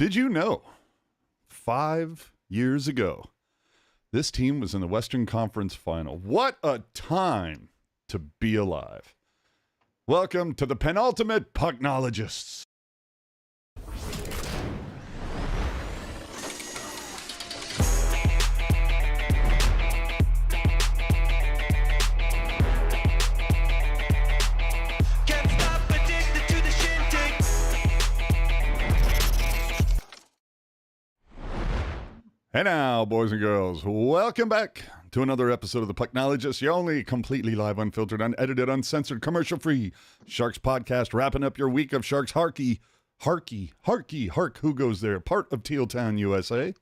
Did you know 5 years ago, this team was in the Western Conference Final? What a time to be alive. Welcome to the penultimate Pucknologists. And now, boys and girls, welcome back to another episode of the Pucknologists, your only completely live, unfiltered, unedited, uncensored, commercial-free Sharks podcast, wrapping up your week of Sharks hark, who goes there, part of Teal Town, USA.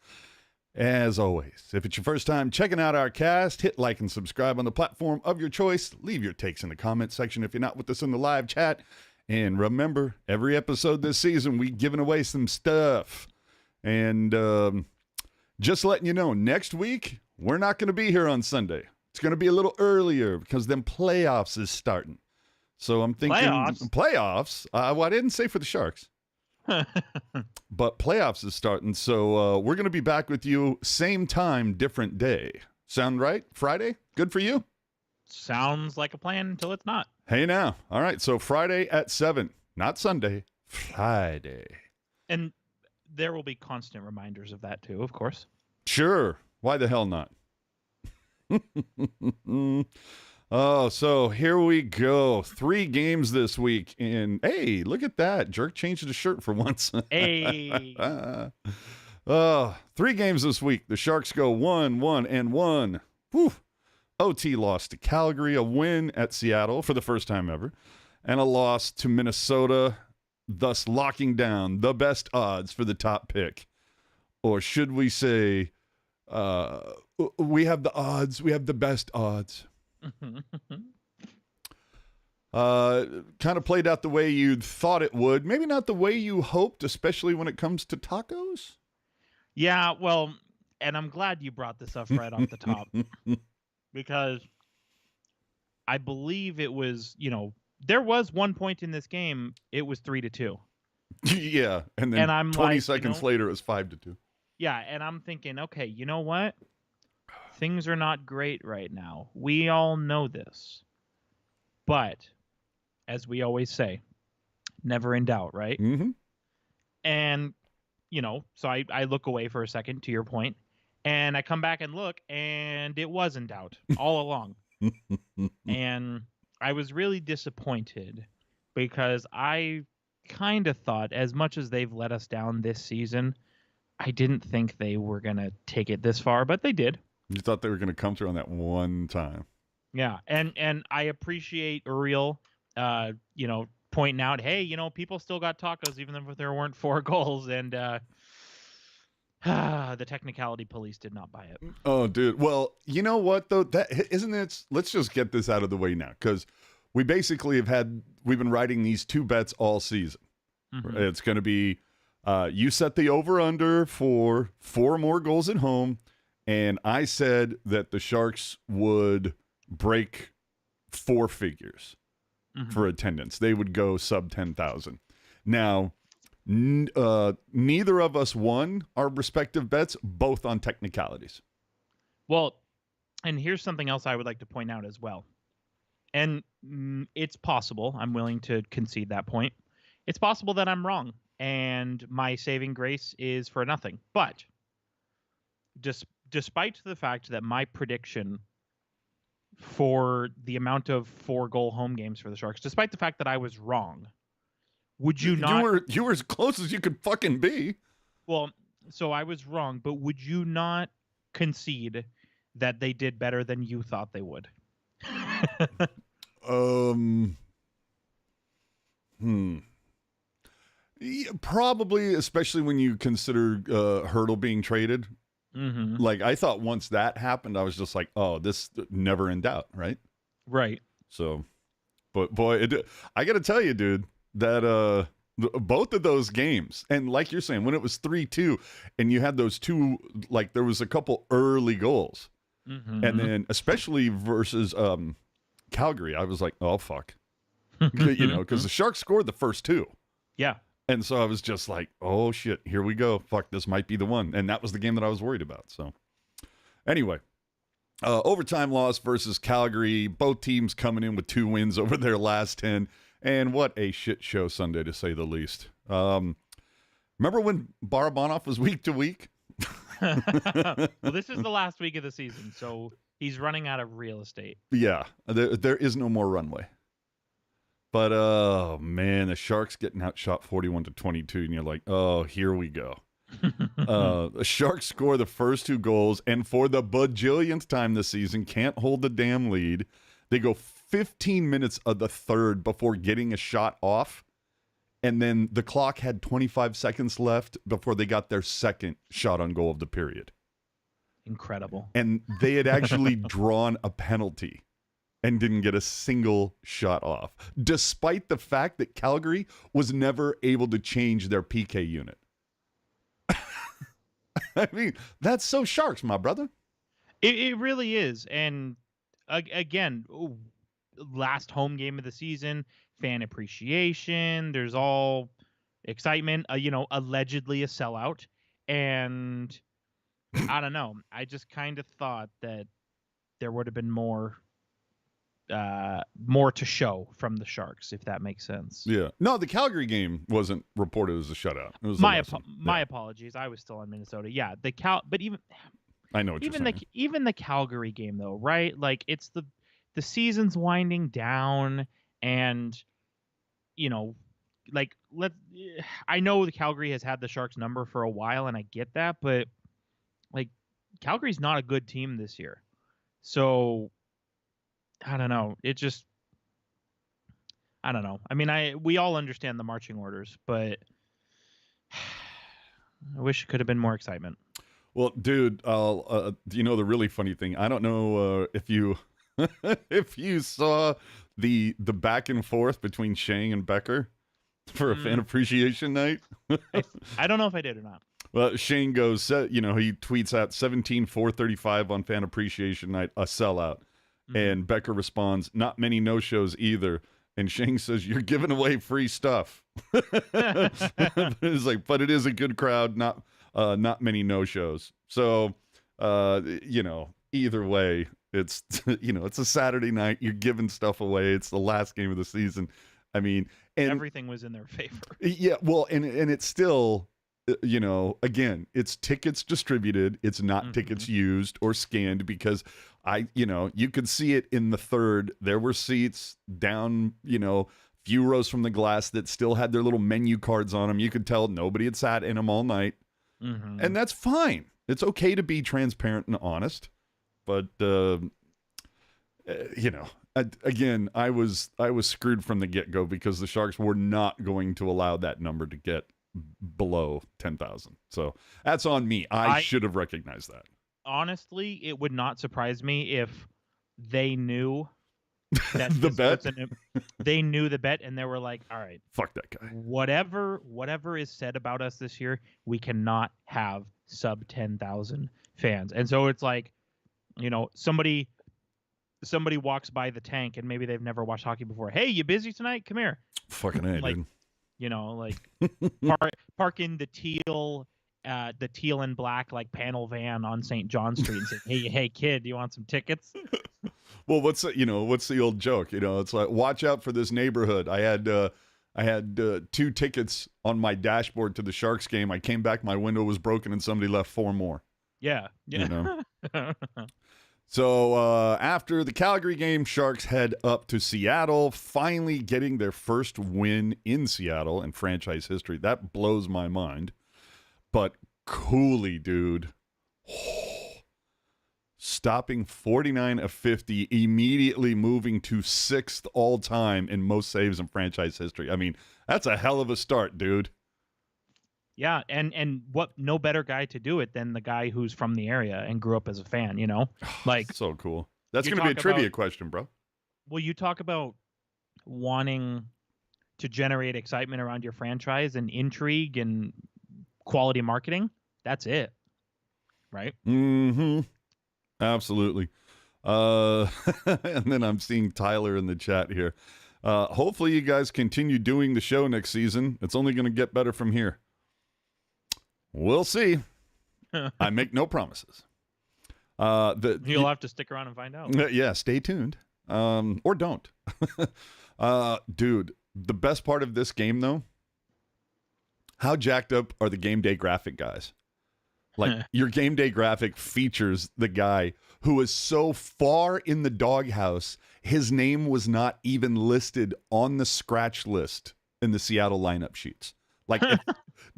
As always, if it's your first time checking out our cast, hit like and subscribe on the platform of your choice. Leave your takes in the comment section if you're not with us in the live chat. And remember, every episode this season, we're giving away some stuff. And, just letting you know, next week, we're not going to be here on Sunday. It's going to be a little earlier because then playoffs is starting. So I'm thinking playoffs. Well, I didn't say for the Sharks, but playoffs is starting. So we're going to be back with you same time, different day. Sound right? Friday? Good for you? Sounds like a plan until it's not. Hey now. All right. So Friday at 7, not Sunday, Friday. And there will be constant reminders of that too, of course. Sure. Why the hell not? Oh, so here we go. 3 games this week. And hey, look at that. Jerk changed his shirt for once. Hey. 3 games this week. The Sharks go 1-1-1. Whew. OT loss to Calgary, a win at Seattle for the first time ever, and a loss to Minnesota, thus locking down the best odds for the top pick. Or should we say, we have the odds, we have the best odds. Kind of played out the way you thought it would. Maybe not the way you hoped, especially when it comes to tacos. Yeah, well, and I'm glad you brought this up right off the top. Because I believe it was, there was one point in this game, it was 3-2. Yeah, and then I'm 20 seconds later, it was 5-2. Yeah, and I'm thinking, okay, you know what? Things are not great right now. We all know this. But, as we always say, never in doubt, right? Mm-hmm. And, so I look away for a second, to your point, and I come back and look, and it was in doubt all along. And I was really disappointed because I kind of thought, as much as they've let us down this season, I didn't think they were going to take it this far, but they did. You thought they were going to come through on that one time. Yeah, and I appreciate Uriel, pointing out, hey, people still got tacos even if there weren't 4 goals, and the technicality police did not buy it. Oh, dude. Well, you know what, though? That isn't it? Let's just get this out of the way now, because we basically we've been riding these 2 bets all season. Mm-hmm. It's going to be, you set the over-under for 4 more goals at home, and I said that the Sharks would break 4 figures for attendance. They would go sub 10,000. Now, neither of us won our respective bets, both on technicalities. Well, and here's something else I would like to point out as well. And it's possible, I'm willing to concede that point. It's possible that I'm wrong and my saving grace is for nothing. But despite the fact that my prediction for the amount of 4-goal home games for the Sharks, despite the fact that I was wrong, would you not? You were as close as you could fucking be. Well, so I was wrong, but would you not concede that they did better than you thought they would? Yeah, probably, especially when you consider Hurdle being traded. Mm-hmm. Like, I thought once that happened, I was just like, oh, this never in doubt, right? Right. So, but boy, I got to tell you, dude, that both of those games, and like you're saying, when it was 3-2 and you had those 2, like there was a couple early goals, and then especially versus Calgary, I was like, oh, fuck. Because the Sharks scored the first 2. Yeah. And so I was just like, oh, shit, here we go. Fuck, this might be the one. And that was the game that I was worried about. So anyway, overtime loss versus Calgary. Both teams coming in with 2 wins over their last 10. And what a shit show Sunday, to say the least. Remember when Barabanov was week to week? Well, this is the last week of the season, so he's running out of real estate. Yeah, there is no more runway. But, oh, man, the Sharks getting outshot 41-22, and you're like, oh, here we go. The Sharks score the first 2 goals, and for the bajillionth time this season, can't hold the damn lead. They go 15 minutes of the third before getting a shot off, and then the clock had 25 seconds left before they got their second shot on goal of the period. Incredible. And they had actually drawn a penalty and didn't get a single shot off, despite the fact that Calgary was never able to change their PK unit. I mean, that's so Sharks, my brother. It really is. And again, last home game of the season, fan appreciation. There's all excitement, allegedly a sellout. And I don't know. I just kind of thought that there would have been more to show from the Sharks, if that makes sense. Yeah. No, the Calgary game wasn't reported as a shutout. It was my apologies. I was still in Minnesota. Yeah, but even I know what you're saying. Even the Calgary game though, right? Like it's the season's winding down, and I know the Calgary has had the Sharks number for a while, and I get that, but like Calgary's not a good team this year. So I don't know. I don't know. I mean, we all understand the marching orders, but I wish it could have been more excitement. Well, dude, the really funny thing, I don't know if you if you saw the back and forth between Shane and Becker for a fan appreciation night. I don't know if I did or not. Well, Shane goes, he tweets out 17,435 on fan appreciation night, a sellout. And Becker responds, not many no-shows either. And Shane says, you're giving away free stuff. It's like, but it is a good crowd, not many no-shows. So, either way, it's, it's a Saturday night. You're giving stuff away. It's the last game of the season. I mean, and everything was in their favor. Yeah, well, and it's still, again, it's tickets distributed. It's not tickets used or scanned, because you could see it in the third. There were seats down, few rows from the glass that still had their little menu cards on them. You could tell nobody had sat in them all night. And that's fine. It's okay to be transparent and honest. But, again, I was screwed from the get-go, because the Sharks were not going to allow that number to get below 10,000. So that's on me. I should have recognized that. Honestly, it would not surprise me if they knew that the bet. They knew the bet, and they were like, all right, fuck that guy. Whatever is said about us this year, we cannot have sub 10,000 fans. And so it's like, somebody walks by the tank and maybe they've never watched hockey before. Hey, you busy tonight? Come here. Fucking A, like, dude. Park in the teal and black panel van on St. John Street and say, hey kid, do you want some tickets? Well, what's the old joke? It's like, watch out for this neighborhood. I had 2 tickets on my dashboard to the Sharks game. I came back, my window was broken, and somebody left 4 more. Yeah. So after the Calgary game, Sharks head up to Seattle, finally getting their first win in Seattle in franchise history. That blows my mind. But Cooley, dude, stopping 49 of 50, immediately moving to 6th all-time in most saves in franchise history. I mean, that's a hell of a start, dude. Yeah, and what no better guy to do it than the guy who's from the area and grew up as a fan, Like, so cool. That's going to be a trivia question, bro. Well, you talk about wanting to generate excitement around your franchise and intrigue and quality marketing. That's it. Right? Mm-hmm. Absolutely. And then I'm seeing Tyler in the chat here. Hopefully you guys continue doing the show next season. It's only going to get better from here. We'll see. I make no promises. You'll have to stick around and find out. Yeah, stay tuned. Or don't. Dude, the best part of this game, though, how jacked up are the game day graphic guys? Like, your game day graphic features the guy who is so far in the doghouse, his name was not even listed on the scratch list in the Seattle lineup sheets. Like,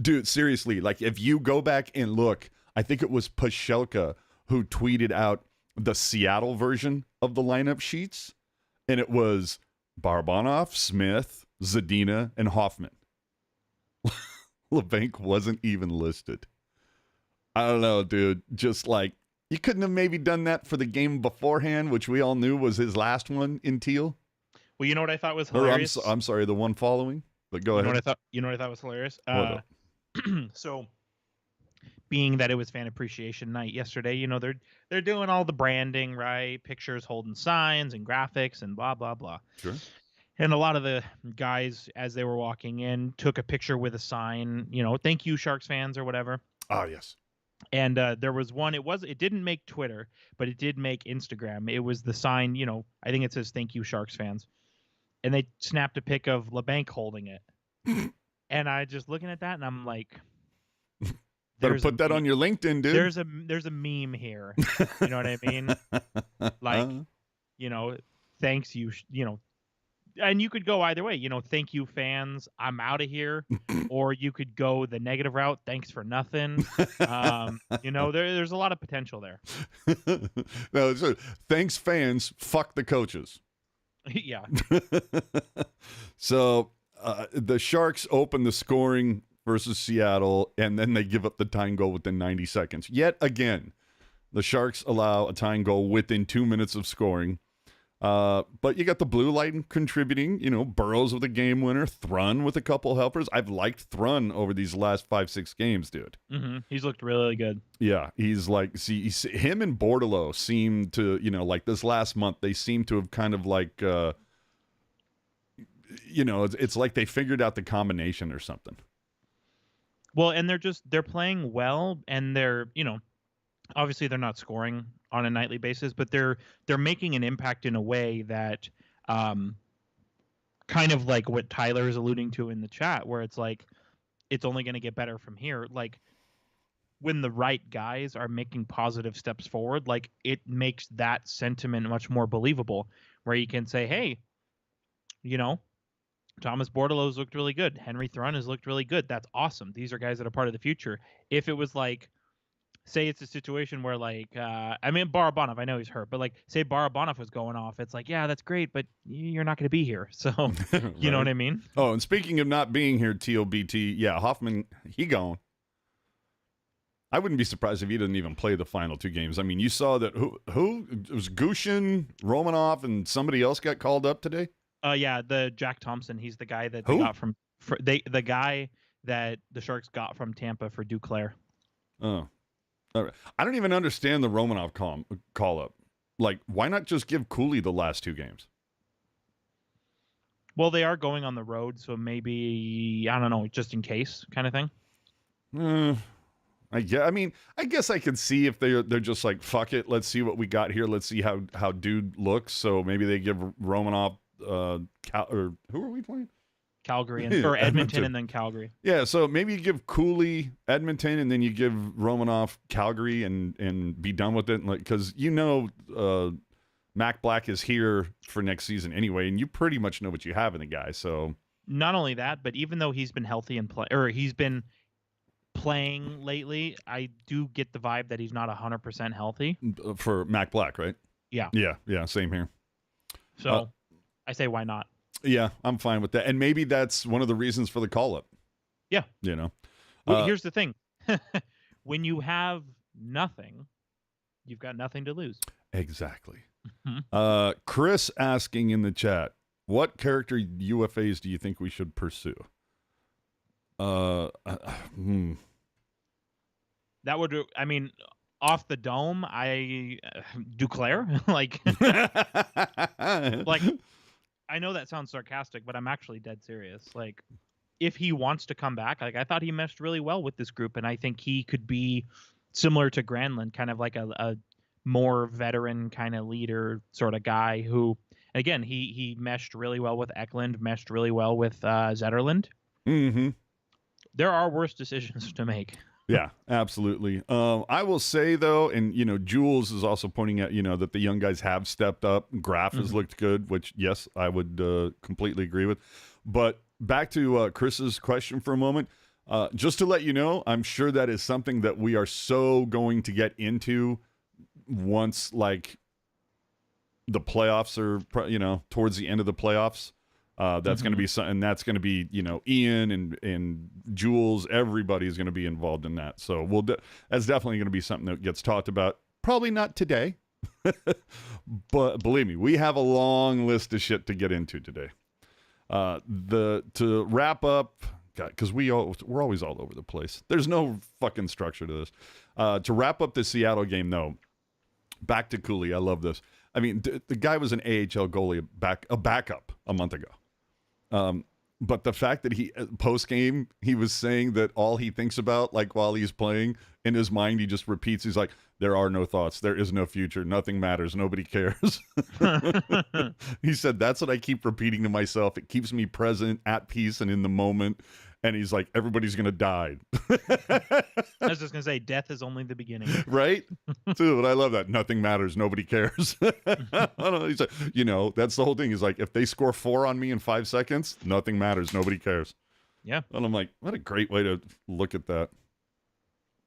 dude, seriously, like, if you go back and look, I think it was Pashelka who tweeted out the Seattle version of the lineup sheets, and it was Barabanov, Smith, Zadina, and Hoffman. LeBank wasn't even listed. I don't know, dude. Just like, you couldn't have maybe done that for the game beforehand, which we all knew was his last one in teal. Well, you know what I thought was hilarious? I'm sorry, the one following. But go ahead. You know what I thought was hilarious? So, being that it was Fan Appreciation Night yesterday, you know, they're doing all the branding, right? Pictures holding signs and graphics and blah, blah, blah. Sure. And a lot of the guys, as they were walking in, took a picture with a sign, you know, thank you, Sharks fans, or whatever. Oh, yes. And there was one, it didn't make Twitter, but it did make Instagram. It was the sign, you know, I think it says thank you, Sharks fans. And they snapped a pic of LeBank holding it. And I just looking at that and I'm like, better put that on your LinkedIn, dude. There's a meme here. You know what I mean? Like, you know, thanks you know, and you could go either way, you know, thank you fans, I'm out of here. Or you could go the negative route, thanks for nothing. You know, there's a lot of potential there. No, thanks fans, fuck the coaches. Yeah. So the Sharks open the scoring versus Seattle, and then they give up the tying goal within 90 seconds. Yet again, the Sharks allow a tying goal within 2 minutes of scoring. But you got the blue line contributing, you know, Burrows with a game winner, Thrun with a couple helpers. I've liked Thrun over these last 5-6 games, dude. Mm-hmm. He's looked really good. Yeah, he's like, him and Bordelot seem to, you know, like this last month, they seem to have kind of like, you know, it's like they figured out the combination or something. Well, and they're playing well, and they're, you know, obviously they're not scoring on a nightly basis, but they're making an impact in a way that kind of like what Tyler is alluding to in the chat, where it's like it's only going to get better from here. Like, when the right guys are making positive steps forward, like, it makes that sentiment much more believable, where you can say, hey, you know, Thomas Bordelot's looked really good. Henry Thrun has looked really good. That's awesome. These are guys that are part of the future. If it was like, say it's a situation where, like, I mean, Barabanov, I know he's hurt, but like, say Barabanov was going off, it's like, yeah, that's great, but you're not going to be here. So, Right. You know what I mean? Oh, and speaking of not being here, TOBT, yeah, Hoffman, he gone. I wouldn't be surprised if he didn't even play the final 2 games. I mean, you saw that who it was Gushin, Romanov, and somebody else got called up today? Yeah, the Jack Thompson. He's the guy that Who? they got from the guy that the Sharks got from Tampa for Duclair. Oh, all right. I don't even understand the Romanov call up. Like, why not just give Cooley the last 2 games? Well, they are going on the road, so maybe, I don't know, just in case kind of thing. I guess I could see if they're just like, fuck it, let's see what we got here. Let's see how dude looks. So maybe they give Romanov, or who are we playing? Calgary or Edmonton and then Calgary. Yeah, so maybe you give Cooley Edmonton and then you give Romanov Calgary and be done with it. Because Mac Black is here for next season anyway, and you pretty much know what you have in the guy. So not only that, but even though he's been healthy and he's been playing lately, I do get the vibe that he's not 100% healthy. For Mac Black, right? Yeah. Yeah, same here. So I say, why not? Yeah, I'm fine with that. And maybe that's one of the reasons for the call-up. Yeah. You know? Well, here's the thing. When you have nothing, you've got nothing to lose. Exactly. Mm-hmm. Chris asking in the chat, what character UFAs do you think we should pursue? That would, I mean, off the dome, I Duclair, like, like, I know that sounds sarcastic, but I'm actually dead serious. Like, if he wants to come back, like I thought he meshed really well with this group, and I think he could be similar to Granlund, kind of like a more veteran kind of leader sort of guy who, again, he meshed really well with Eklund, meshed really well with Zetterlund. Mm-hmm. There are worse decisions to make. Yeah, absolutely. I will say though, and Jules is also pointing out, that the young guys have stepped up. Graf has looked good, which yes, I would completely agree with. But back to Chris's question for a moment. Just to let you know, I'm sure that is something that we are so going to get into once like the playoffs are, towards the end of the playoffs. That's going to be something. That's going to be, Ian and Jules. Everybody's going to be involved in that. So that's definitely going to be something that gets talked about. Probably not today, but believe me, we have a long list of shit to get into today. To wrap up, because we're always all over the place. There's no fucking structure to this. To wrap up the Seattle game, though, back to Cooley. I love this. I mean, the guy was an AHL goalie, a backup a month ago. But the fact that he post game he was saying that all he thinks about, like while he's playing in his mind, he just repeats. He's like, "There are no thoughts. There is no future. Nothing matters. Nobody cares." He said, "That's what I keep repeating to myself. It keeps me present, at peace, and in the moment." And he's like, "Everybody's gonna die." I was just gonna say, death is only the beginning. Right? Dude, I love that. Nothing matters. Nobody cares. I don't know. He's like, that's the whole thing. He's like, if they score 4 on me in 5 seconds, nothing matters. Nobody cares. Yeah. And I'm like, what a great way to look at that.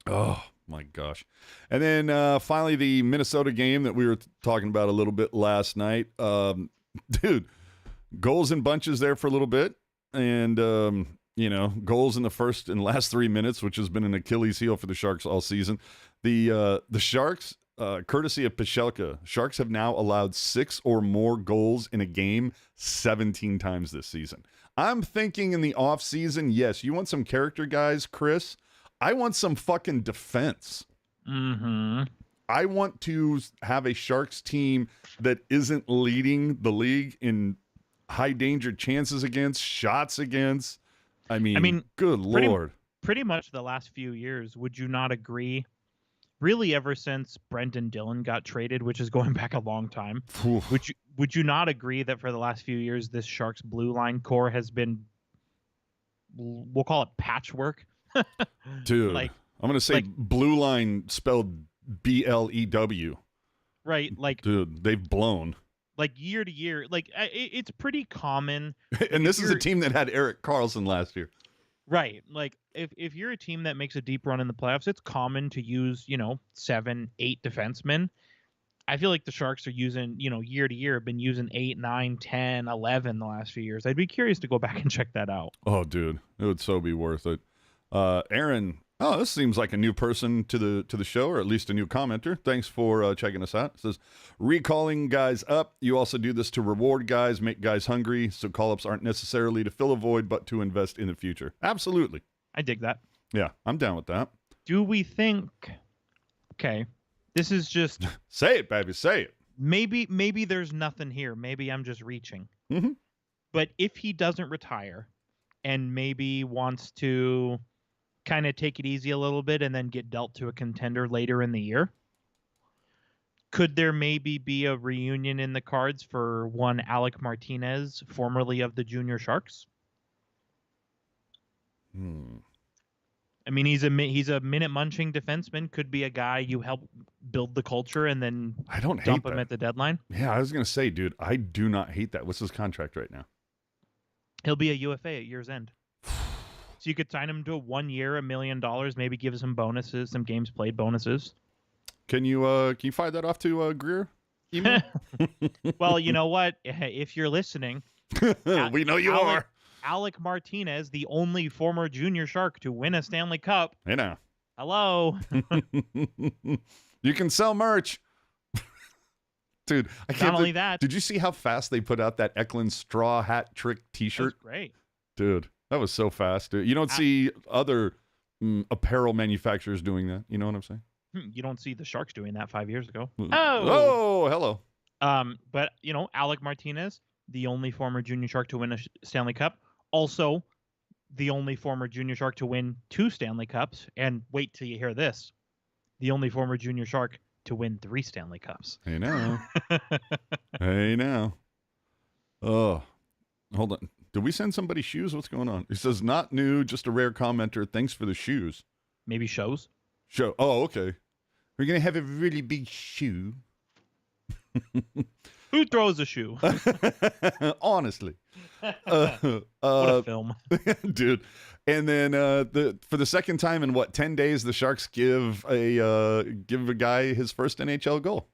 Oh, my gosh. And then finally, the Minnesota game that we were talking about a little bit last night. Dude, goals in bunches there for a little bit. And, goals in the first and last 3 minutes, which has been an Achilles heel for the Sharks all season. The Sharks, courtesy of Pichelka, Sharks have now allowed 6 or more goals in a game 17 times this season. I'm thinking in the offseason, yes, you want some character guys, Chris? I want some fucking defense. Mm-hmm. I want to have a Sharks team that isn't leading the league in high danger chances against, shots against. I mean, good Lord. Pretty much the last few years, would you not agree? Really, ever since Brendan Dillon got traded, which is going back a long time, would you not agree that for the last few years, this Sharks blue line core has been, we'll call it patchwork? Dude, I'm going to say blue line spelled BLEW. Right. Like, dude, they've blown. Like year to year, like it's pretty common. And this is a team that had Erik Karlsson last year. Right. Like if you're a team that makes a deep run in the playoffs, it's common to use, 7, 8 defensemen. I feel like the Sharks are using, year to year, have been using 8, 9, 10, 11 the last few years. I'd be curious to go back and check that out. Oh, dude, it would so be worth it. Aaron, this seems like a new person to the show, or at least a new commenter. Thanks for checking us out. It says, recalling guys up. You also do this to reward guys, make guys hungry, so call-ups aren't necessarily to fill a void, but to invest in the future. Absolutely. I dig that. Yeah, I'm down with that. Do we think... Okay, this is just... Say it, baby, say it. Maybe there's nothing here. Maybe I'm just reaching. Mm-hmm. But if he doesn't retire and maybe wants to... kind of take it easy a little bit and then get dealt to a contender later in the year, could there maybe be a reunion in the cards for one Alec Martinez, formerly of the Junior Sharks? I mean, he's a minute munching defenseman. Could be a guy you help build the culture and then I don't hate dump him that. at the deadline. Yeah, I was gonna say, dude, I do not hate that. What's his contract right now? He'll be a UFA at year's end. So you could sign him to 1 year, $1 million, maybe give some bonuses, some games played bonuses. Can you fire that off to Greer? Email? Well, you know what? If you're listening, we know you are. Alec Martinez, the only former Junior Shark to win a Stanley Cup. Hey now. Hello. You can sell merch. Dude, I can't. Not only that. Did you see how fast they put out that Eklund straw hat trick t-shirt? That's great. Dude, that was so fast, dude. You don't see other apparel manufacturers doing that. You know what I'm saying? You don't see the Sharks doing that 5 years ago. Oh, hello. But Alec Martinez, the only former junior Shark to win a Stanley Cup. Also, the only former junior Shark to win 2 Stanley Cups. And wait till you hear this. The only former junior Shark to win 3 Stanley Cups. Hey now. Hey now. Oh, hold on. Did we send somebody shoes? What's going on? He says, not new, just a rare commenter. Thanks for the shoes. Maybe shows. Show. Oh, okay. We're going to have a really big shoe. Who throws a shoe? Honestly. What a film. Dude. And then for the second time in 10 days, the Sharks give a guy his first NHL goal.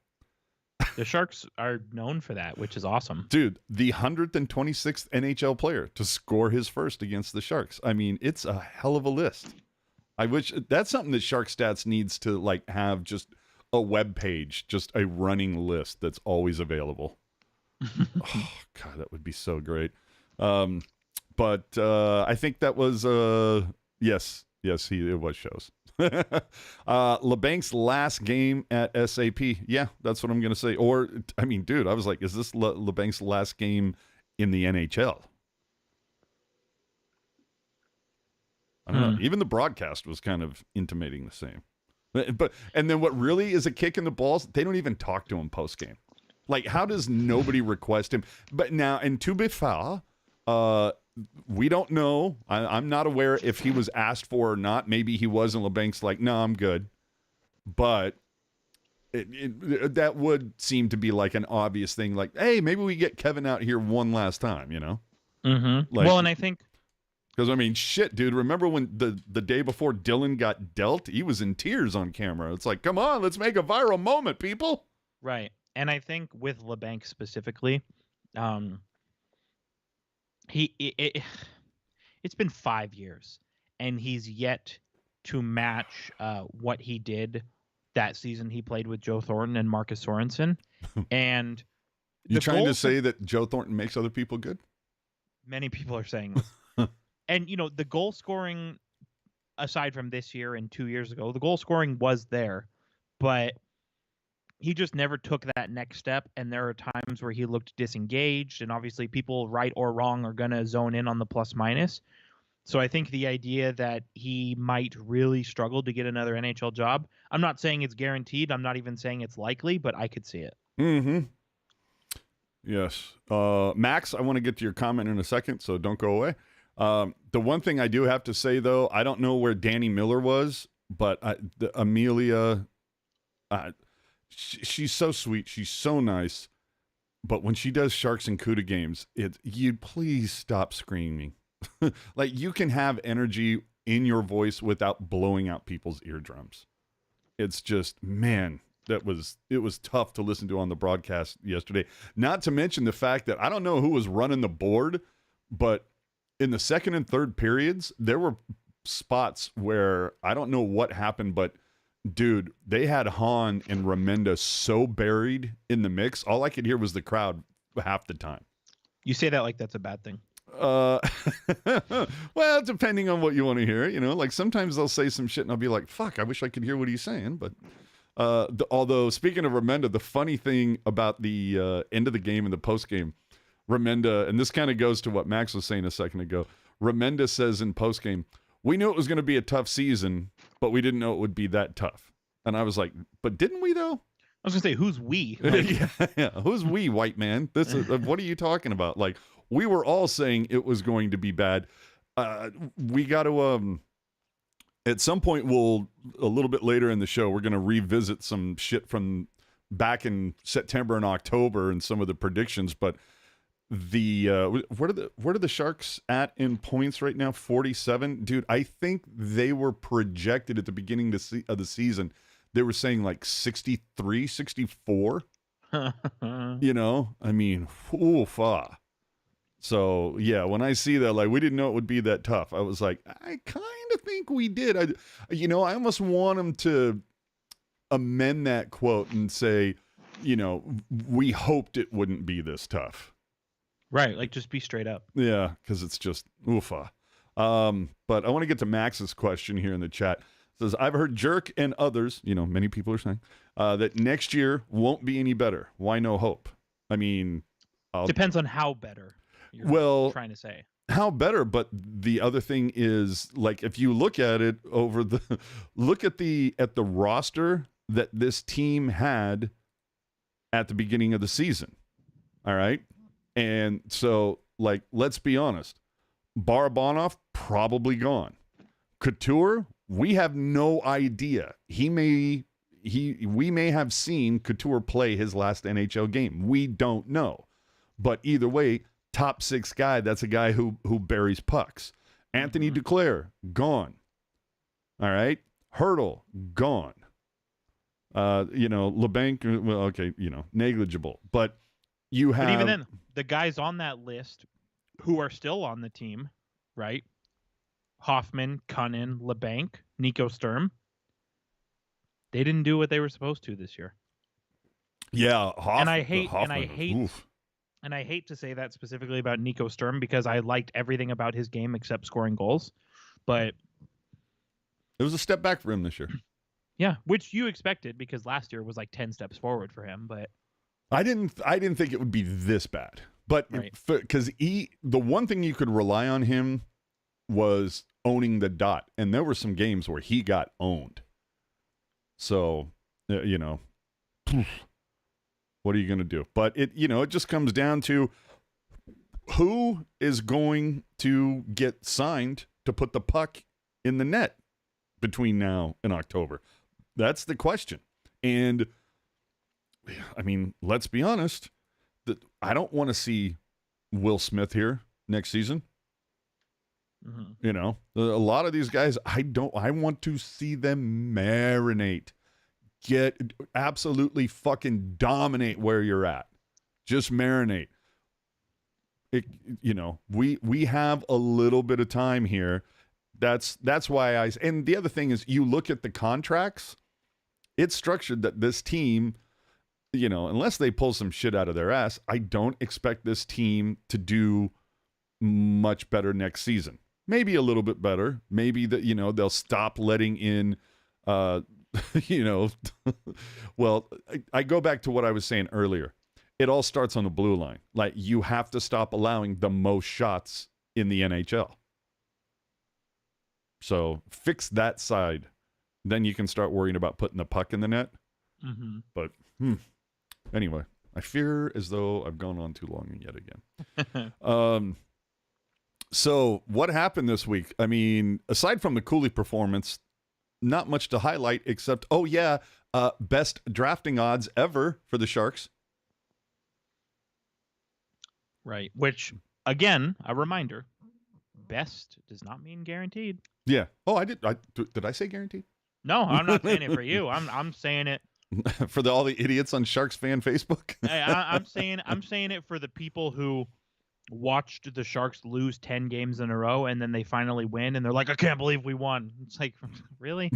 The Sharks are known for that, which is awesome. Dude, the 126th NHL player to score his first against the Sharks. I mean, it's a hell of a list. I wish that's something that Shark Stats needs to have just a web page, just a running list that's always available. Oh, God, that would be so great. But I think that was yes, it was shows. LeBank's last game at SAP. Yeah, that's what I'm gonna say. Or I mean, dude, I was like, is this LeBank's last game in the NHL? I don't know. Even the broadcast was kind of intimating the same. But and then what really is a kick in the balls? They don't even talk to him post game. Like, how does nobody request him? But now, and to be fair, we don't know. I'm not aware if he was asked for or not. Maybe he was, and LeBank's like, no, I'm good. But that would seem to be like an obvious thing. Like, hey, maybe we get Kevin out here one last time, you know? Mm-hmm. Like, well, and I think... Because, I mean, shit, dude. Remember when the day before Dylan got dealt? He was in tears on camera. It's like, come on, let's make a viral moment, people. Right. And I think with LeBank specifically, it's been 5 years, and he's yet to match what he did that season he played with Joe Thornton and Marcus Sorensen. And you're trying to say that Joe Thornton makes other people good? Many people are saying this. And, you know, the goal scoring, aside from this year and 2 years ago, the goal scoring was there, but he just never took that next step. And there are times where he looked disengaged, and obviously people, right or wrong, are going to zone in on the plus minus. So I think the idea that he might really struggle to get another NHL job, I'm not saying it's guaranteed. I'm not even saying it's likely, but I could see it. Mm-hmm. Yes. Max, I want to get to your comment in a second, so don't go away. The one thing I do have to say, though, I don't know where Danny Miller was, but Amelia, she's so sweet. She's so nice. But when she does Sharks and Cuda games, you'd please stop screaming. Like, you can have energy in your voice without blowing out people's eardrums. It's just, man, it was tough to listen to on the broadcast yesterday. Not to mention the fact that I don't know who was running the board, but in the second and third periods, there were spots where I don't know what happened, but dude, they had Hahn and Remenda so buried in the mix. All I could hear was the crowd half the time. You say that like that's a bad thing. Well, depending on what you want to hear, you know, like sometimes they'll say some shit and I'll be like, fuck, I wish I could hear what he's saying. But although speaking of Remenda, the funny thing about the end of the game and the post game, Remenda, and this kind of goes to what Max was saying a second ago, Remenda says in post game, we knew it was going to be a tough season, but we didn't know it would be that tough. And I was like, but didn't we though? I was going to say, who's we? Like... yeah, who's we, white man? This is what are you talking about? Like, we were all saying it was going to be bad. We got to at some point, a little bit later in the show, we're going to revisit some shit from back in September and October and some of the predictions. But what are the Sharks at in points right now? 47, dude. I think they were projected at the beginning of the season. They were saying like 63, 64. You know, I mean, oofa. So yeah, when I see that, like, we didn't know it would be that tough. I was like, I kind of think we did. I almost want them to amend that quote and say, you know, we hoped it wouldn't be this tough. Right, like just be straight up. Yeah, because it's just oofa. But I want to get to Max's question here in the chat. It says, I've heard Jerk and others, you know, many people are saying, that next year won't be any better. Why no hope? I mean, Depends on how better you're Well, trying to say. How better? But the other thing is, like, if you look at it over the look at the roster that this team had at the beginning of the season. All right. And so, like, let's be honest. Barabanov probably gone. Couture, we have no idea. We may have seen Couture play his last NHL game. We don't know. But either way, top 6 guy, that's a guy who buries pucks. Anthony Duclair, gone. All right. Hurdle, gone. LeBank, well, okay, negligible. But you have... But even then, the guys on that list who are still on the team, right? Hoffman, Cunnin, LeBank, Nico Sturm. They didn't do what they were supposed to this year. Yeah, Hoffman. And I hate to say that specifically about Nico Sturm because I liked everything about his game except scoring goals. But it was a step back for him this year. Yeah, which you expected because last year was like 10 steps forward for him, but I didn't think it would be this bad. But because the one thing you could rely on him was owning the dot, and there were some games where he got owned. So, what are you going to do? But it just comes down to who is going to get signed to put the puck in the net between now and October. That's the question. And I mean, let's be honest, I don't want to see Will Smith here next season. A lot of these guys, I want to see them marinate. Get absolutely fucking dominate where you're at. Just marinate. We have a little bit of time here. That's why and the other thing is you look at the contracts, it's structured that this team, unless they pull some shit out of their ass, I don't expect this team to do much better next season. Maybe a little bit better. Maybe that, they'll stop letting in, well, I go back to what I was saying earlier. It all starts on the blue line. Like, you have to stop allowing the most shots in the NHL. So fix that side. Then you can start worrying about putting the puck in the net. But anyway, I fear as though I've gone on too long yet again. So what happened this week? I mean, aside from the Cooley performance, not much to highlight except, best drafting odds ever for the Sharks. Right. Which, again, a reminder, best does not mean guaranteed. Yeah. Oh, did I say guaranteed? No, I'm not saying it for you. I'm saying it for all the idiots on Sharks fan Facebook. I'm saying it for the people who watched the Sharks lose 10 games in a row and then they finally win and they're like, I can't believe we won. It's like, really?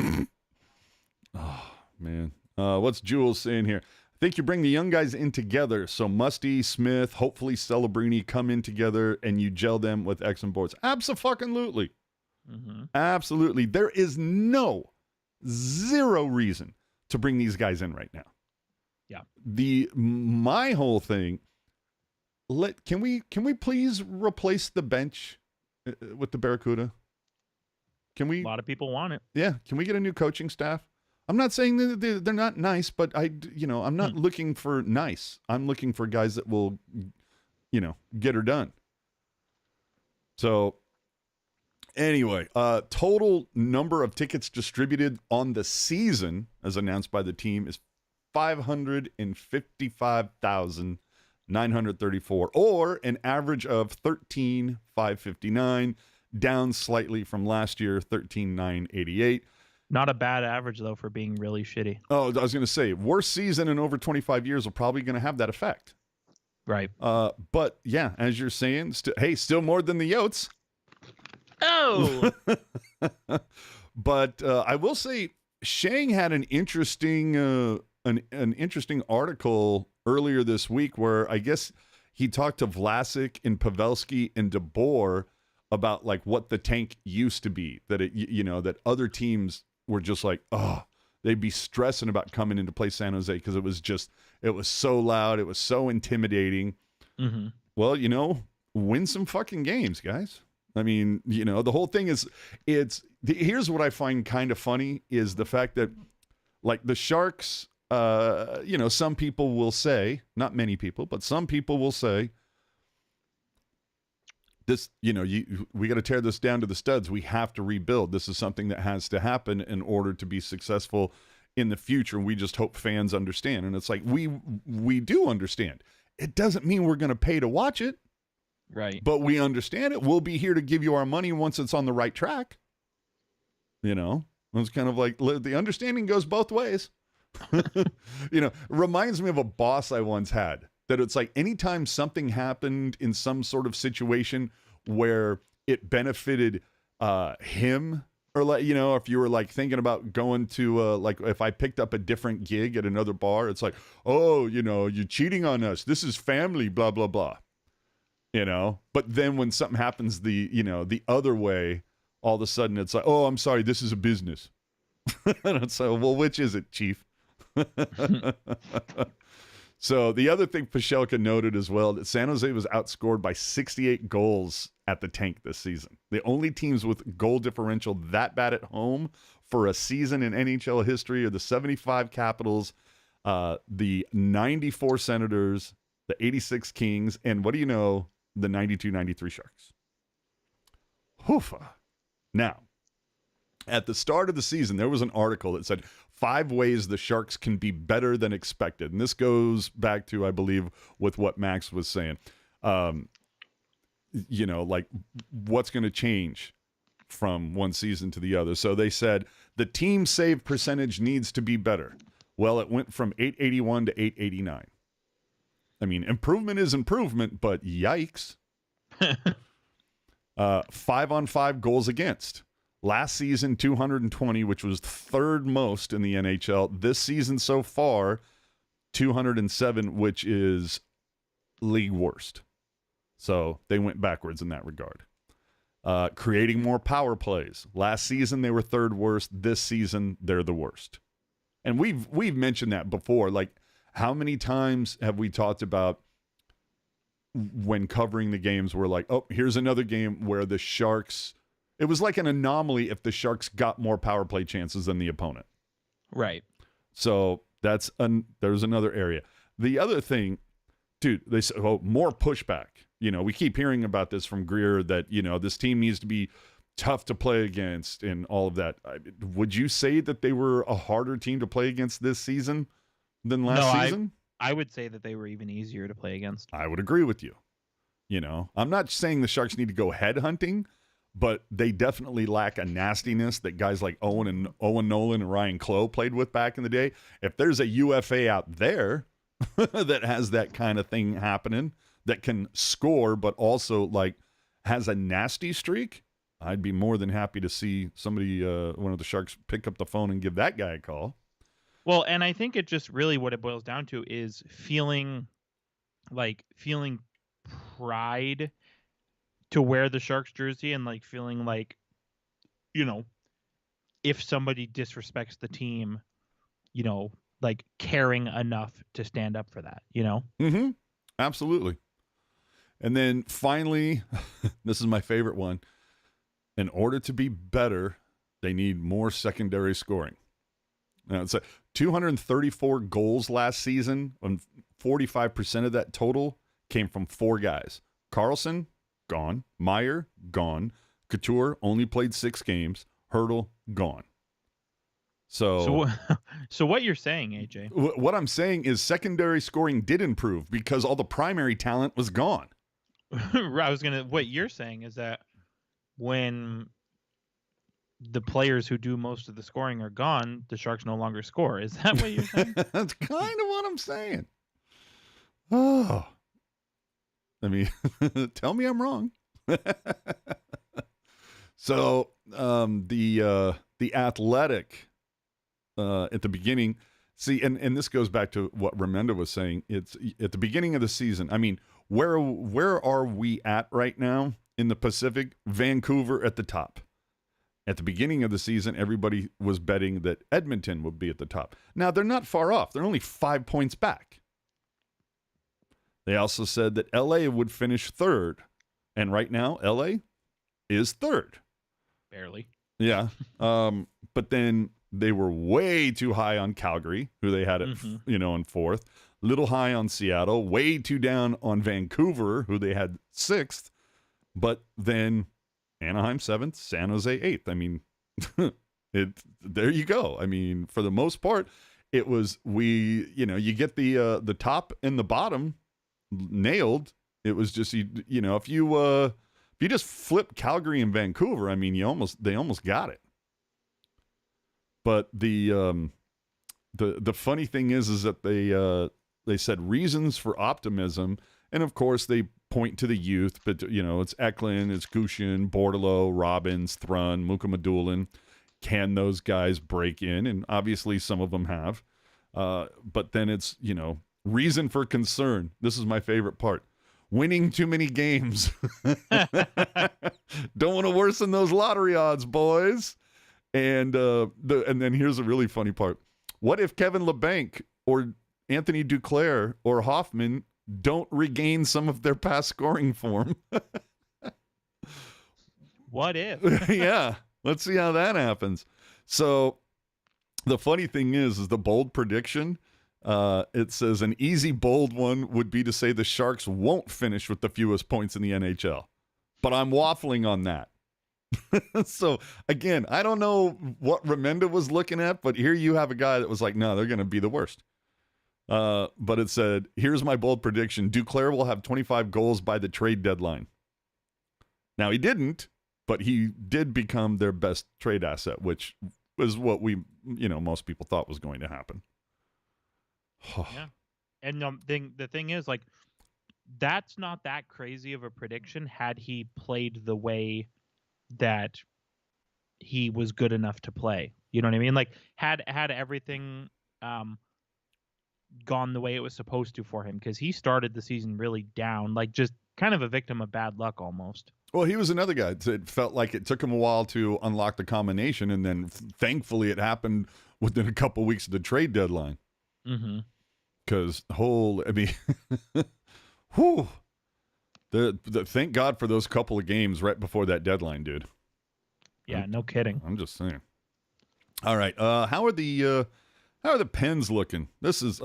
Oh, man. What's Jules saying here? I think you bring the young guys in together. So Musty, Smith, hopefully Celebrini come in together and you gel them with X and boards. Abso-fucking-lutely. Absolutely. There is zero reason to bring these guys in right now. Yeah. My whole thing, can we please replace the bench with the Barracuda? Can we? A lot of people want it. Yeah. Can we get a new coaching staff? I'm not saying that they're not nice, but I'm not looking for nice. I'm looking for guys that will, get her done. So anyway, total number of tickets distributed on the season, as announced by the team, is 555,934, or an average of 13,559, down slightly from last year, 13,988. Not a bad average, though, for being really shitty. Oh, I was going to say, worst season in over 25 years are probably going to have that effect. Right. But, yeah, as you're saying, still more than the Yotes. Oh! But I will say, Shang had an interesting article earlier this week where I guess he talked to Vlasic and Pavelski and DeBoer about like what the tank used to be, that that other teams were just like, they'd be stressing about coming into play San Jose because it was so loud, it was so intimidating. Mm-hmm. Well, win some fucking games, guys. I mean, the whole thing is, here's what I find kind of funny is the fact that, like, the Sharks, some people will say, not many people, but some people will say, this, we got to tear this down to the studs. We have to rebuild. This is something that has to happen in order to be successful in the future. We just hope fans understand. And it's like, we do understand. It doesn't mean we're going to pay to watch it. Right. But we understand it. We'll be here to give you our money once it's on the right track. It's kind of like the understanding goes both ways. Reminds me of a boss I once had. That it's like anytime something happened in some sort of situation where it benefited him, or like, if you were like thinking about going to like if I picked up a different gig at another bar, it's like, oh, you're cheating on us. This is family, blah, blah, blah. But then when something happens the other way, all of a sudden it's like, oh, I'm sorry, this is a business. And it's like, well, which is it, Chief? So the other thing Pashelka noted as well, that San Jose was outscored by 68 goals at the tank this season. The only teams with goal differential that bad at home for a season in NHL history are the 75 Capitals, the 94 Senators, the 86 Kings, and what do you know, the 92-93 Sharks. Hoofa. Now, at the start of the season, there was an article that said 5 ways the Sharks can be better than expected. And this goes back to, I believe, with what Max was saying. Like what's going to change from one season to the other. So they said the team save percentage needs to be better. Well, it went from 881 to 889. I mean, improvement is improvement, but yikes. 5-on-5 goals against. Last season, 220, which was third most in the NHL. This season so far, 207, which is league worst. So they went backwards in that regard. Creating more power plays. Last season, they were third worst. This season, they're the worst. And we've mentioned that before. Like, how many times have we talked about when covering the games, we're like, oh, here's another game where the Sharks... It was like an anomaly if the Sharks got more power play chances than the opponent. Right. So there's another area. The other thing, dude, they said, oh, more pushback. We keep hearing about this from Greer that, this team needs to be tough to play against and all of that. Would you say that they were a harder team to play against this season than last season? I would say that they were even easier to play against. I would agree with you. I'm not saying the Sharks need to go head hunting, but they definitely lack a nastiness that guys like Owen Nolan and Ryan Clough played with back in the day. If there's a UFA out there that has that kind of thing happening, that can score, but also like has a nasty streak, I'd be more than happy to see somebody, one of the Sharks, pick up the phone and give that guy a call. Well, and I think it just really what it boils down to is feeling pride to wear the Sharks jersey and like feeling like, if somebody disrespects the team, like caring enough to stand up for that, Mm-hmm. Absolutely. And then finally, this is my favorite one. In order to be better, they need more secondary scoring. Now, it's 234 goals last season, and 45% of that total came from 4 guys. Carlson, gone. Meyer, gone. Couture only played 6 games. Hurdle, gone. So what you're saying, AJ? What I'm saying is secondary scoring did improve because all the primary talent was gone. What you're saying is that when the players who do most of the scoring are gone, the Sharks no longer score. Is that what you're saying? That's kind of what I'm saying. Oh. I mean, tell me I'm wrong. So the Athletic at the beginning, see, and this goes back to what Remenda was saying. It's at the beginning of the season. I mean, where are we at right now in the Pacific? Vancouver at the top. At the beginning of the season, everybody was betting that Edmonton would be at the top. Now, they're not far off. They're only 5 points back. They also said that LA would finish third. And right now, LA is third. Barely. Yeah. But then they were way too high on Calgary, who they had at, in fourth. Little high on Seattle, way too down on Vancouver, who they had sixth. But then Anaheim seventh, San Jose eighth. I mean, there you go. I mean, for the most part, it was you get the top and the bottom nailed. It was just if you just flip Calgary and Vancouver, I mean, they almost got it. But the funny thing is that they said reasons for optimism, and of course they point to the youth, but it's Eklund, it's Gushin, Bordeleau, Robbins, Thrun, Mukamadulin. Can those guys break in? And obviously some of them have. But then it's, reason for concern. This is my favorite part. Winning too many games. Don't want to worsen those lottery odds, boys. And then here's a really funny part. What if Kevin LeBank or Anthony Duclair or Hoffman don't regain some of their past scoring form? What if? Yeah. Let's see how that happens. So the funny thing is the bold prediction, it says an easy bold one would be to say the Sharks won't finish with the fewest points in the NHL. But I'm waffling on that. So, again, I don't know what Remenda was looking at, but here you have a guy that was like, no, they're going to be the worst. But it said, here's my bold prediction. Duclair will have 25 goals by the trade deadline. Now, he didn't, but he did become their best trade asset, which was what most people thought was going to happen. Yeah. And the thing is, like, that's not that crazy of a prediction had he played the way that he was good enough to play. You know what I mean? Like, had everything gone the way it was supposed to for him, because he started the season really down, like just kind of a victim of bad luck almost. Well, he was another guy that felt like it took him a while to unlock the combination, and then thankfully it happened within a couple weeks of the trade deadline. Mm-hmm. Because whew, thank God for those couple of games right before that deadline, dude. Yeah, no kidding. I'm just saying. All right, how are the Pens looking? This is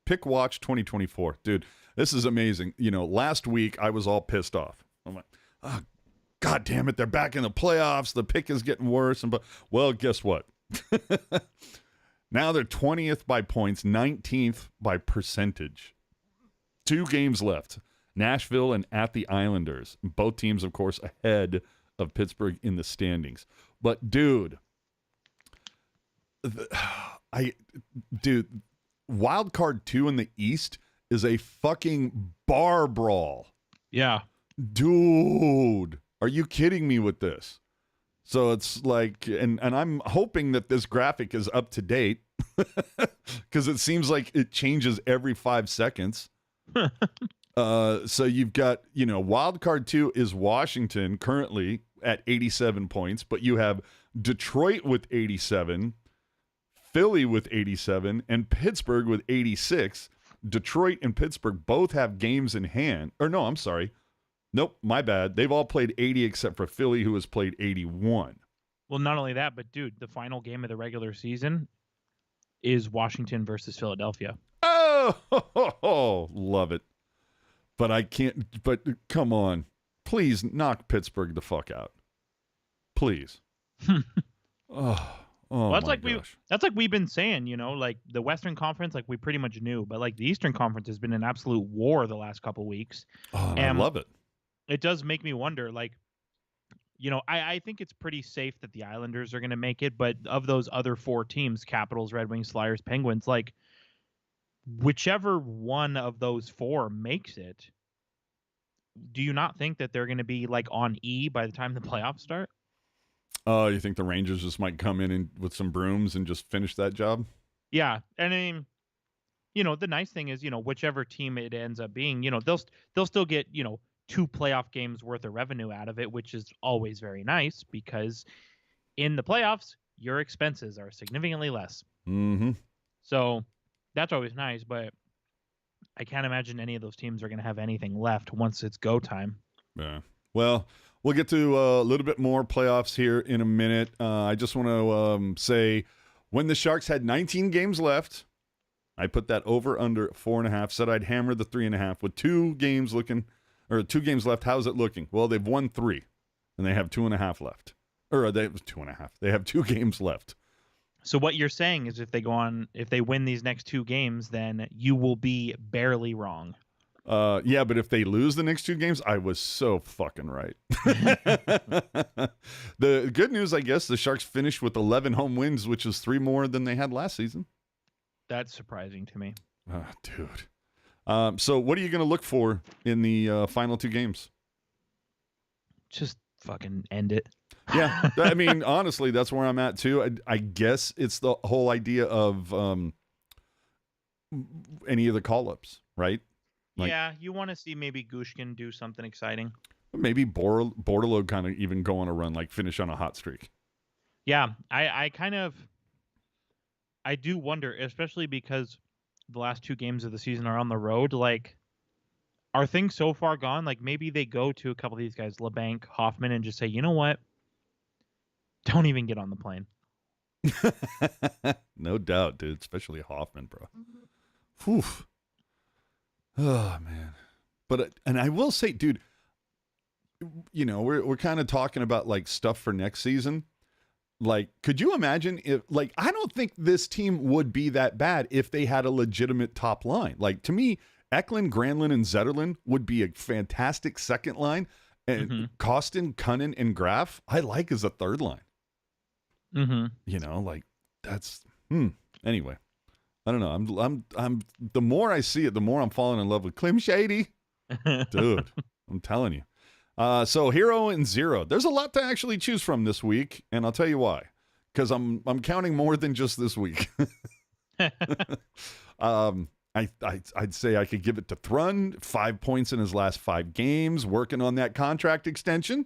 Pick Watch 2024, dude. This is amazing. Last week I was all pissed off. I'm like, oh, God damn it, they're back in the playoffs. The pick is getting worse. Well, guess what? Now they're 20th by points, 19th by percentage. 2 games left. Nashville and at the Islanders. Both teams, of course, ahead of Pittsburgh in the standings. But, dude, wild card 2 in the East is a fucking bar brawl. Yeah. Dude, are you kidding me with this? So it's like, and I'm hoping that this graphic is up to date because it seems like it changes every 5 seconds. So you've got, wild card 2 is Washington currently at 87 points, but you have Detroit with 87, Philly with 87, and Pittsburgh with 86. Detroit and Pittsburgh both have games in hand. Or no, I'm sorry. Nope, my bad. They've all played 80 except for Philly, who has played 81. Well, not only that, but, dude, the final game of the regular season is Washington versus Philadelphia. Oh, love it. But I can't. But come on. Please knock Pittsburgh the fuck out. Please. Oh, well, that's my like gosh. that's like we've been saying, like the Western Conference, like we pretty much knew, but like the Eastern Conference has been an absolute war the last couple weeks. Oh, and I love it. It does make me wonder, like, I think it's pretty safe that the Islanders are going to make it, but of those other 4 teams, Capitals, Red Wings, Flyers, Penguins, like, whichever one of those 4 makes it, do you not think that they're going to be, like, on E by the time the playoffs start? Oh, you think the Rangers just might come in and with some brooms and just finish that job? Yeah, and I mean, the nice thing is, whichever team it ends up being, they'll still get, 2 playoff games worth of revenue out of it, which is always very nice because in the playoffs, your expenses are significantly less. Mm-hmm. So that's always nice. But I can't imagine any of those teams are going to have anything left once it's go time. Yeah. Well, we'll get to a little bit more playoffs here in a minute. I just want to say when the Sharks had 19 games left, I put that over under 4.5. Said I'd hammer the 3.5 with 2 games left. How's it looking? Well, they've won 3, and they have 2.5 left. Or they have 2.5. They have 2 games left. So what you're saying is if they win these next 2 games, then you will be barely wrong. Yeah, but if they lose the next 2 games, I was so fucking right. The good news, I guess, the Sharks finished with 11 home wins, which is 3 more than they had last season. That's surprising to me. Oh, dude. So what are you going to look for in the final 2 games? Just fucking end it. Yeah, I mean, honestly, that's where I'm at too. I guess it's the whole idea of any of the call-ups, right? Like, yeah, you want to see maybe Gushkin do something exciting. Maybe Bordelot kind of even go on a run, like finish on a hot streak. Yeah, I do wonder, especially because the last 2 games of the season are on the road. Like, are things so far gone? Like, maybe they go to a couple of these guys, LeBank, Hoffman, and just say, you know what? Don't even get on the plane. No doubt, dude. Especially Hoffman, bro. Whew. Oh, man. But, and I will say, dude, you know, we're kind of talking about like stuff for next season. Like, could you imagine if, like, I don't think this team would be that bad if they had a legitimate top line. Like, to me, Eklund, Granlund, and Zetterlund would be a fantastic second line. And Kostin, Cunnin, and Graf, I like as a third line. You know, like, that's, anyway. I don't know. I'm the more I see it, the more I'm falling in love with Clem Shady. Dude, I'm telling you. So hero and zero. There's a lot to actually choose from this week, and I'll tell you why. Because I'm counting more than just this week. I'd say I could give it to Thrun, 5 points in his last 5 games, working on that contract extension.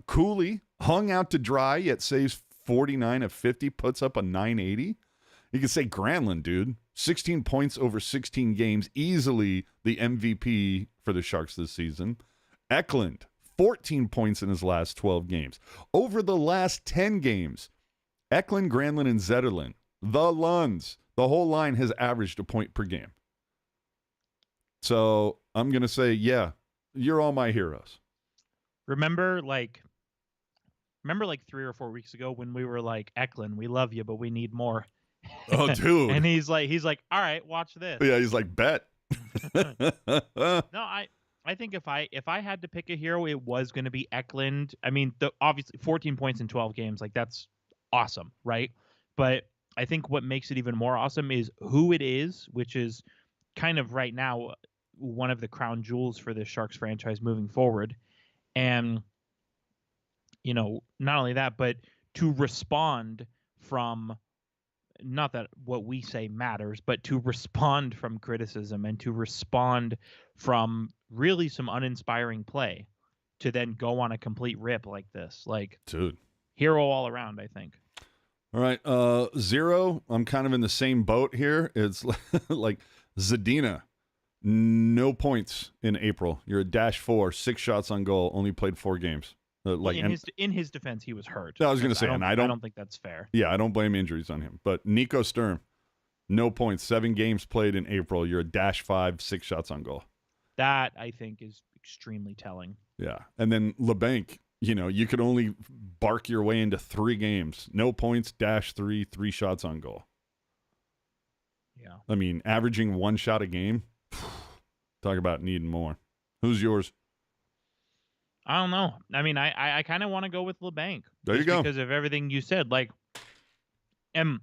Cooley hung out to dry, yet saves 49 of 50, puts up a 980. You can say Granlund, dude, 16 points over 16 games, easily the MVP for the Sharks this season. Eklund, 14 points in his last 12 games. Over the last 10 games, Eklund, Granlund, and Zetterlund, the Lunds, the whole line has averaged a point per game. So I'm going to say, yeah, you're all my heroes. Remember like 3 or 4 weeks ago when we were like, Eklund, we love you, but we need more. Oh, dude. And he's like, all right, watch this. Yeah, he's like, bet. No, I think if I had to pick a hero, it was going to be Eklund. I mean, obviously 14 points in 12 games, like that's awesome, right? But I think what makes it even more awesome is who it is, which is kind of right now one of the crown jewels for this Sharks franchise moving forward. And, you know, not only that, but to respond from, not that what we say matters, but to respond from criticism and to respond from really some uninspiring play to then go on a complete rip like this. Like, dude, hero all around, I think. All right. Zero, I'm kind of in the same boat here. It's like Zadina, no points in April. You're a -4, 6 shots on goal, only played 4 games. In his defense, he was hurt. I was going to say, I don't think that's fair. Yeah, I don't blame injuries on him. But Nico Sturm, no points, 7 games played in April. You're a -5, 6 shots on goal. That, I think, is extremely telling. Yeah. And then LeBank, you know, you could only bark your way into 3 games. No points, -3, 3 shots on goal. Yeah. I mean, averaging 1 shot a game. Talk about needing more. Who's yours? I don't know. I mean, I kind of want to go with LeBank. There you go. Because of everything you said. Like, and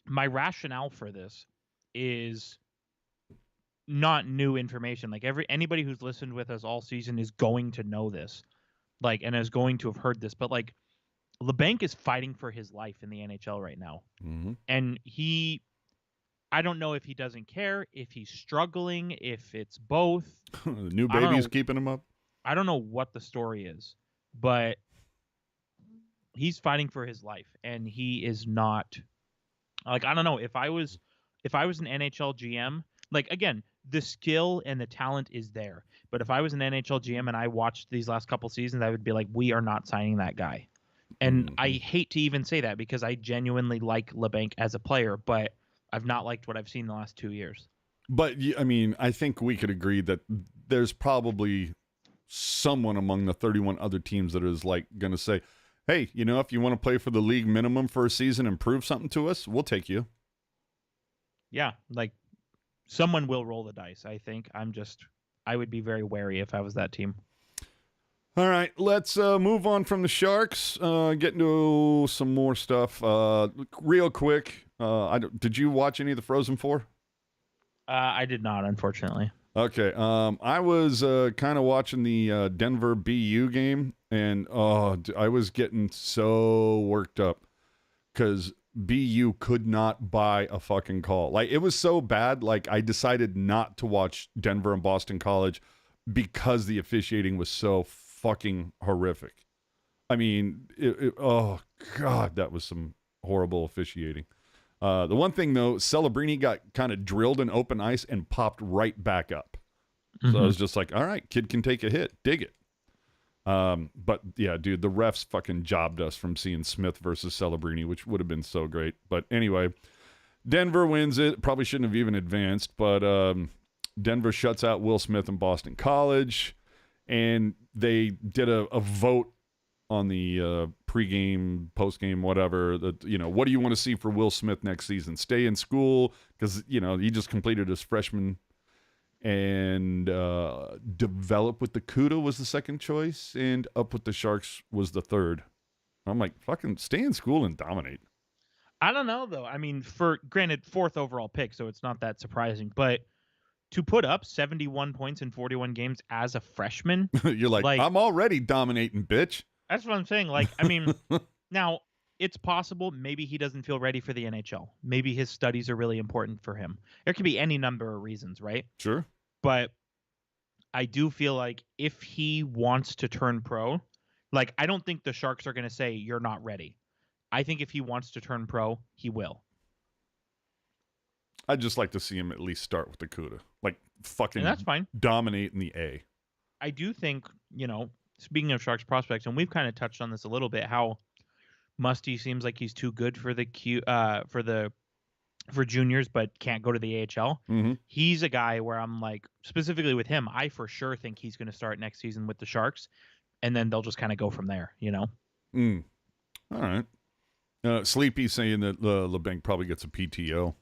my rationale for this is not new information. Like, anybody who's listened with us all season is going to know this. Like, and is going to have heard this. But, like, LeBank is fighting for his life in the NHL right now. Mm-hmm. And I don't know if he doesn't care, if he's struggling, if it's both. The new baby's keeping him up. I don't know what the story is, but he's fighting for his life, and he is not, like, I don't know, if I was an NHL GM, Like, again, the skill and the talent is there. But if I was an NHL GM and I watched these last couple seasons, I would be like, we are not signing that guy. And I hate to even say that because I genuinely like LeBank as a player, but I've not liked what I've seen the last 2 years. But, I mean, I think we could agree that there's probably someone among the 31 other teams that is like going to say, hey, if you want to play for the league minimum for a season and prove something to us, we'll take you. Yeah, like someone will roll the dice, I think. I would be very wary if I was that team. All right, let's move on from the Sharks, get into some more stuff. Real quick, did you watch any of the Frozen Four? I did not, unfortunately. Okay, I was kind of watching the Denver BU game, and I was getting so worked up because BU could not buy a fucking call. Like, it was so bad, like, I decided not to watch Denver and Boston College because the officiating was so fucking horrific. I mean, oh, God, that was some horrible officiating. The one thing, though, Celebrini got kind of drilled in open ice and popped right back up. So I was just like, all right, kid can take a hit. Dig it. But, yeah, dude, the refs fucking jobbed us from seeing Smith versus Celebrini, which would have been so great. But anyway, Denver wins it. Probably shouldn't have even advanced, but Denver shuts out Will Smith and Boston College, and they did a vote on the pregame, postgame, whatever. What do you want to see for Will Smith next season? Stay in school because he just completed his freshman, and develop with the CUDA was the second choice, and up with the Sharks was the third. I'm like, fucking stay in school and dominate. I don't know though. I mean, for granted, 4th overall pick, so it's not that surprising, but to put up 71 points in 41 games as a freshman, you're like, I'm already dominating, bitch. That's what I'm saying. Like, I mean, now it's possible maybe he doesn't feel ready for the NHL. Maybe his studies are really important for him. There could be any number of reasons, right? Sure. But I do feel like if he wants to turn pro, like, I don't think the Sharks are going to say you're not ready. I think if he wants to turn pro, he will. I'd just like to see him at least start with the CUDA. Like, fucking and that's fine. Dominate in the A. I do think, speaking of Sharks prospects, and we've kind of touched on this a little bit, how Musty seems like he's too good for for juniors, but can't go to the AHL. Mm-hmm. He's a guy where I'm like, specifically with him, I for sure think he's going to start next season with the Sharks, and then they'll just kind of go from there, All right. Sleepy saying that LeBank probably gets a PTO.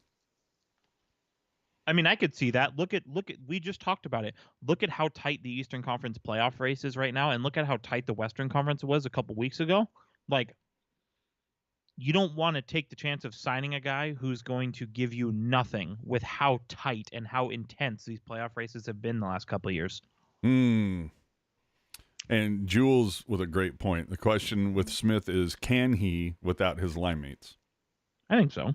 I mean, I could see that. Look at we just talked about it. Look at how tight the Eastern Conference playoff race is right now, and look at how tight the Western Conference was a couple weeks ago. Like, you don't want to take the chance of signing a guy who's going to give you nothing with how tight and how intense these playoff races have been the last couple of years. And Jules with a great point. The question with Smith is, can he without his line mates? I think so.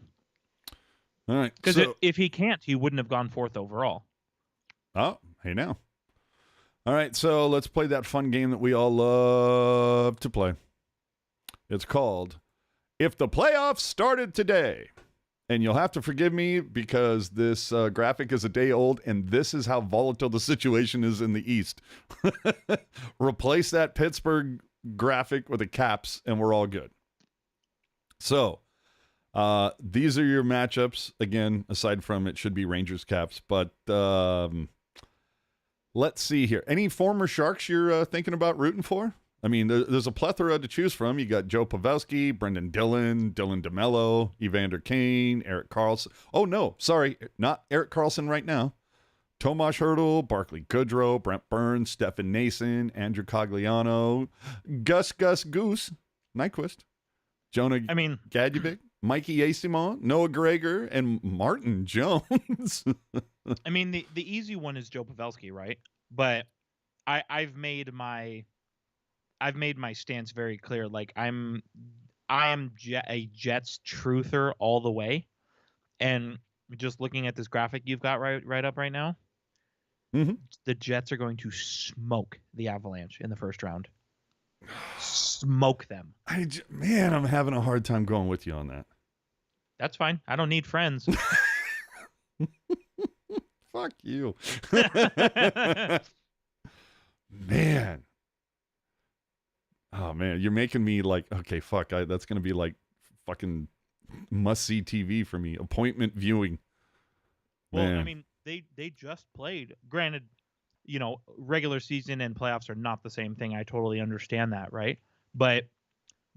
All right. Because if he can't, he wouldn't have gone 4th overall. Oh, hey now. All right, so let's play that fun game that we all love to play. It's called If the Playoffs Started Today. And you'll have to forgive me because this graphic is a day old, and this is how volatile the situation is in the East. Replace that Pittsburgh graphic with the Caps, and we're all good. So, these are your matchups. Again, aside from it should be Rangers Caps, but let's see here. Any former Sharks you're thinking about rooting for? I mean, there's a plethora to choose from. You got Joe Pavelski, Brendan Dillon, Dylan DeMello, Evander Kane, Erik Karlsson. Oh, no, sorry, not Erik Karlsson right now. Tomas Hertl, Barclay Goodrow, Brent Burns, Stefan Nason, Andrew Cogliano, Gus Goose, Nyquist, Jonah Gadjevich, Mikey Asimon, Noah Gregor, and Martin Jones. I mean, the easy one is Joe Pavelski, right? But I've made my stance very clear. Like, I am a Jets truther all the way, and just looking at this graphic you've got right up right now, the Jets are going to smoke the Avalanche in the first round. Smoke them. I'm having a hard time going with you on that. That's fine. I don't need friends. Fuck you. Man. Oh, man. You're making me like, okay, fuck. That's going to be like fucking must-see TV for me. Appointment viewing. Well, Man. I mean, they just played. Granted, regular season and playoffs are not the same thing. I totally understand that, right? But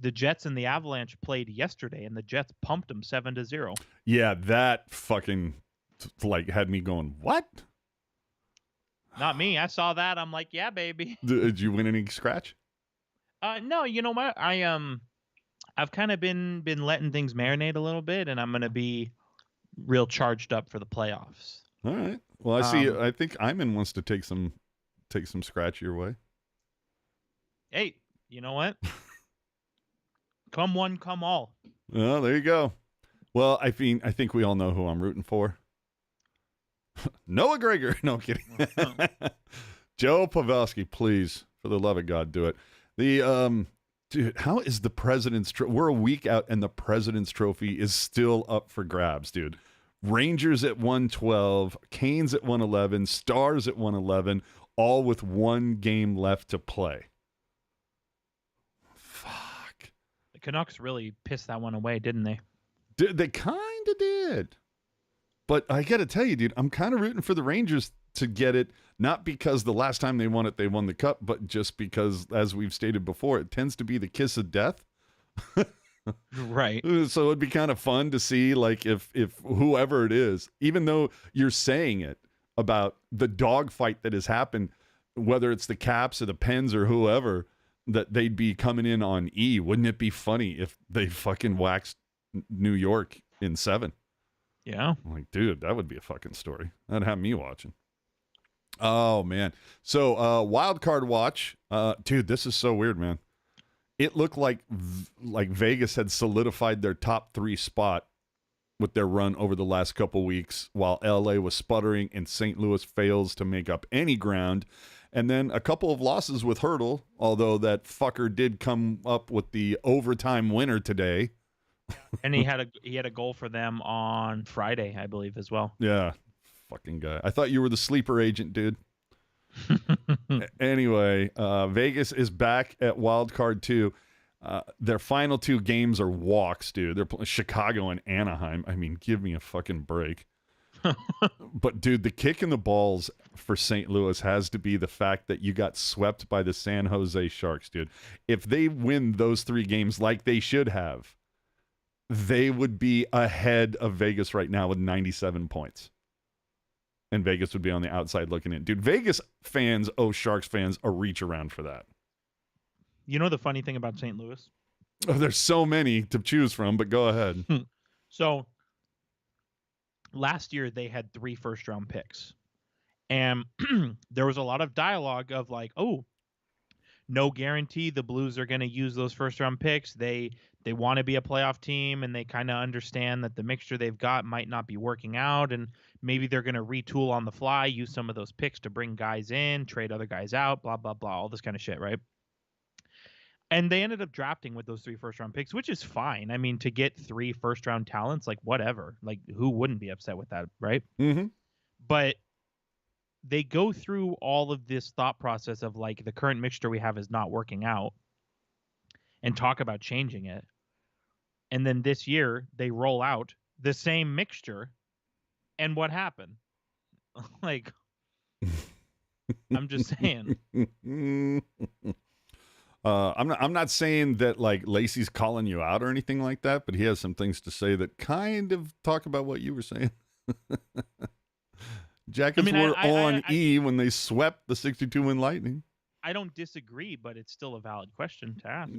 the Jets and the Avalanche played yesterday, and the Jets pumped them 7-0. Yeah, that fucking like had me going, what? Not me. I saw that. I'm like, yeah, baby. Did you win any scratch? No, you know what? I've kind of been letting things marinate a little bit, and I'm gonna be real charged up for the playoffs. All right. Well, I see. I think Iman wants to take some scratch your way. Hey, you know what? Come one, come all. Well, there you go. Well, I think we all know who I'm rooting for. Noah Gregor. No, I'm kidding. Joe Pavelski, please, for the love of God, do it. Dude, how is the President's Trophy? We're a week out, and the President's Trophy is still up for grabs, dude. Rangers at 112, Canes at 111, Stars at 111, all with one game left to play. Fuck. The Canucks really pissed that one away, didn't they? They kind of did. But I got to tell you, dude, I'm kind of rooting for the Rangers to get it, not because the last time they won it, they won the cup, but just because, as we've stated before, it tends to be the kiss of death. Right. So it'd be kind of fun to see, like, if whoever it is, even though you're saying it about the dogfight that has happened, whether it's the Caps or the Pens or whoever, that they'd be coming in on E. Wouldn't it be funny if they fucking waxed New York in 7? Yeah. I'm like, dude, that would be a fucking story. That'd have me watching. Oh, man. So, wild card watch. Dude, this is so weird, man. It looked like Vegas had solidified their top 3 spot with their run over the last couple weeks, while LA was sputtering and St. Louis fails to make up any ground. And then a couple of losses with Hurdle, although that fucker did come up with the overtime winner today. And he had a goal for them on Friday, I believe, as well. Yeah, fucking guy. I thought you were the sleeper agent, dude. Anyway, Vegas is back at Wild Card 2. Their final 2 games are walks, dude. They're playing Chicago and Anaheim. I mean, give me a fucking break. But, dude, the kick in the balls for St. Louis has to be the fact that you got swept by the San Jose Sharks, dude. If they win those 3 games like they should have, they would be ahead of Vegas right now with 97 points. And Vegas would be on the outside looking in. Dude, Vegas fans owe Sharks fans a reach around for that. You know the funny thing about St. Louis? Oh, there's so many to choose from, but go ahead. So, last year they had 3 first-round picks. And there was a lot of dialogue of like, oh, no guarantee the Blues are going to use those first-round picks. They want to be a playoff team, and they kind of understand that the mixture they've got might not be working out, and maybe they're going to retool on the fly, use some of those picks to bring guys in, trade other guys out, blah, blah, blah, all this kind of shit, right? And they ended up drafting with those 3 first-round picks, which is fine. I mean, to get 3 first-round talents, like, whatever. Like, who wouldn't be upset with that, right? Mm-hmm. But they go through all of this thought process of, like, the current mixture we have is not working out and talk about changing it. And then this year, they roll out the same mixture. And what happened? Like, I'm just saying. I'm not saying that like Lacey's calling you out or anything like that, but he has some things to say that kind of talk about what you were saying. Jackets were on E when they swept the 62-win Lightning. I don't disagree, but it's still a valid question to ask.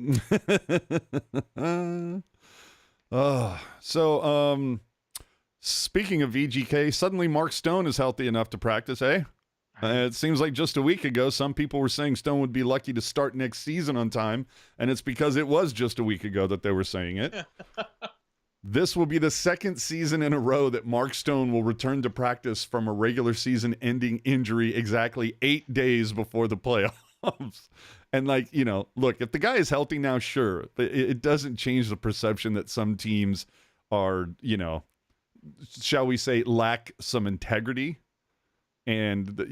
Speaking of VGK, suddenly Mark Stone is healthy enough to practice, eh? It seems like just a week ago, some people were saying Stone would be lucky to start next season on time, and it's because it was just a week ago that they were saying it. This will be the 2nd season in a row that Mark Stone will return to practice from a regular season-ending injury exactly 8 days before the playoffs. And, like, you know, look, if the guy is healthy now, sure, but it doesn't change the perception that some teams are, you know, shall we say, lack some integrity. And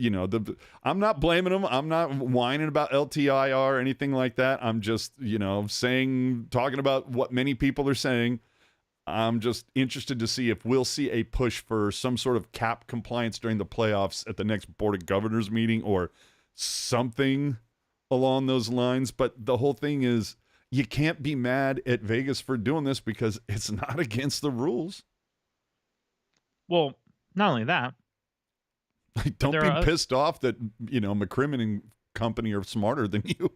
I'm not blaming them. I'm not whining about LTIR or anything like that. I'm just, talking about what many people are saying. I'm just interested to see if we'll see a push for some sort of cap compliance during the playoffs at the next Board of Governors meeting or something along those lines. But the whole thing is, you can't be mad at Vegas for doing this because it's not against the rules. Well, not only that. Don't be pissed off that, McCrimmon and company are smarter than you.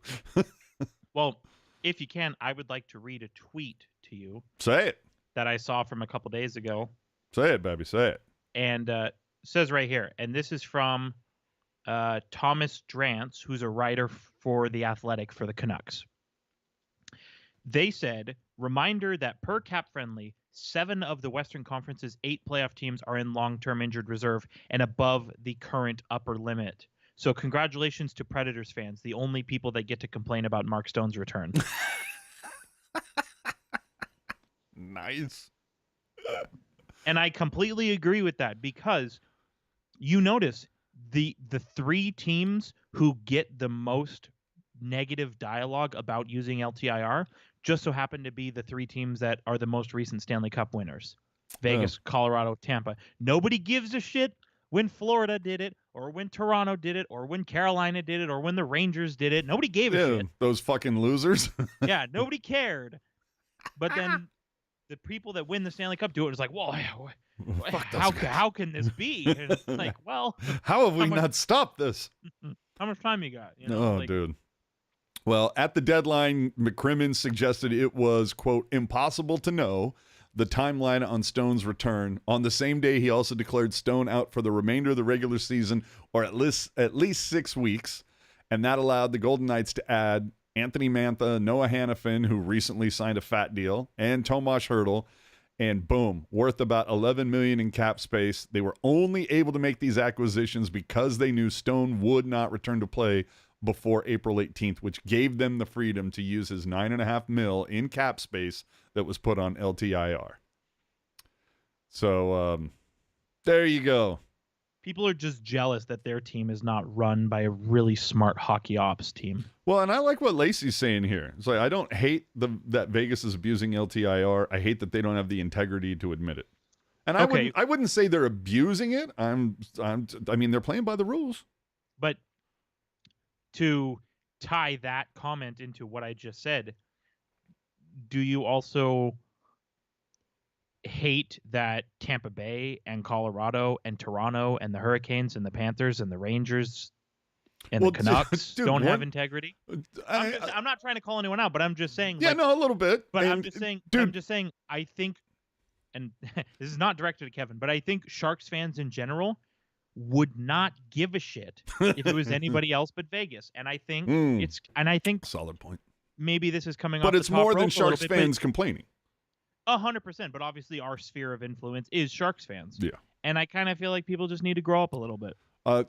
Well, if you can, I would like to read a tweet to you. Say it. That I saw from a couple days ago. Say it, baby. Say it. And says right here, and this is from Thomas Drance, who's a writer for The Athletic for the Canucks. They said, reminder that per cap friendly, 7 of the Western Conference's 8 playoff teams are in long-term injured reserve and above the current upper limit. So congratulations to Predators fans, the only people that get to complain about Mark Stone's return. Nice. And I completely agree with that because you notice the 3 teams who get the most negative dialogue about using LTIR just so happen to be the 3 teams that are the most recent Stanley Cup winners. Vegas, Colorado, Tampa. Nobody gives a shit when Florida did it or when Toronto did it or when Carolina did it or when the Rangers did it. Nobody gave a shit. Those fucking losers. Yeah, nobody cared. But then the people that win the Stanley Cup do it. It's like, well, how can this be? And it's like, well, how have we not stopped this? How much time you got? Dude. Well, at the deadline, McCrimmon suggested it was, quote, impossible to know the timeline on Stone's return. On the same day, he also declared Stone out for the remainder of the regular season, or at least 6 weeks, and that allowed the Golden Knights to add Anthony Mantha, Noah Hannafin, who recently signed a fat deal, and Tomas Hertl, and boom, worth about $11 million in cap space. They were only able to make these acquisitions because they knew Stone would not return to play before April 18th, which gave them the freedom to use his $9.5 million in cap space that was put on LTIR. So there you go. People are just jealous that their team is not run by a really smart hockey ops team. Well, and I like what Lacey's saying here. It's like, I don't hate that Vegas is abusing LTIR. I hate that they don't have the integrity to admit it. And I wouldn't say they're abusing it. I mean, they're playing by the rules. But to tie that comment into what I just said, do you also hate that Tampa Bay and Colorado and Toronto and the Hurricanes and the Panthers and the Rangers and the Canucks don't have integrity? I'm not trying to call anyone out, but I'm just saying. Yeah, a little bit. But I'm just saying. I think, and this is not directed at Kevin, but I think Sharks fans in general would not give a shit if it was anybody else but Vegas. And I think solid point. Maybe this is coming but it's more than Sharks fans complaining. 100%, but obviously our sphere of influence is Sharks fans. Yeah. And I kind of feel like people just need to grow up a little bit.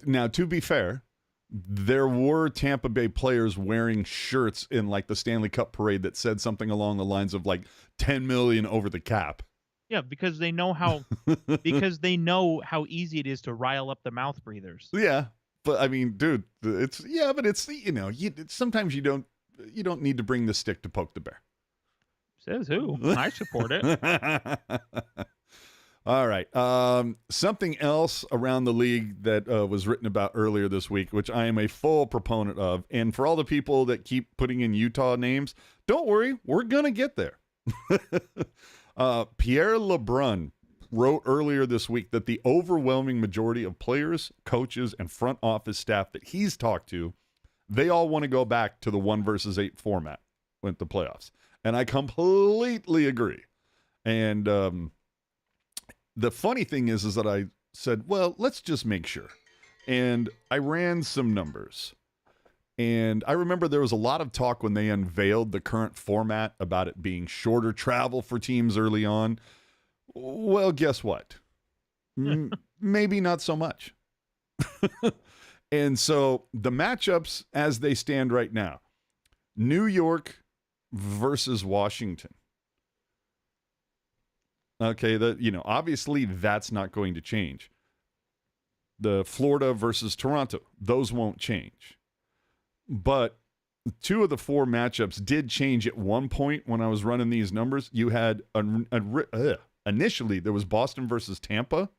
Now, to be fair, there were Tampa Bay players wearing shirts in like the Stanley Cup parade that said something along the lines of like $10 million over the cap. Yeah, because they know how easy it is to rile up the mouth breathers. Yeah, but I mean, dude, sometimes you don't need to bring the stick to poke the bear. Says who? I support it. All right. Something else around the league that was written about earlier this week, which I am a full proponent of, and for all the people that keep putting in Utah names, don't worry, we're gonna get there. Pierre LeBrun wrote earlier this week that the overwhelming majority of players, coaches, and front office staff that he's talked to, they all want to go back to the 1-versus-8 format with the playoffs. And I completely agree. And the funny thing is that I said, well, let's just make sure. And I ran some numbers. And I remember there was a lot of talk when they unveiled the current format about it being shorter travel for teams early on. Well, guess what? Maybe not so much. And so the matchups as they stand right now, New York versus Washington. Okay, obviously that's not going to change. the Florida versus Toronto. Those won't change. But 2 of the 4 matchups did change at one point when I was running these numbers. You had initially there was Boston versus Tampa.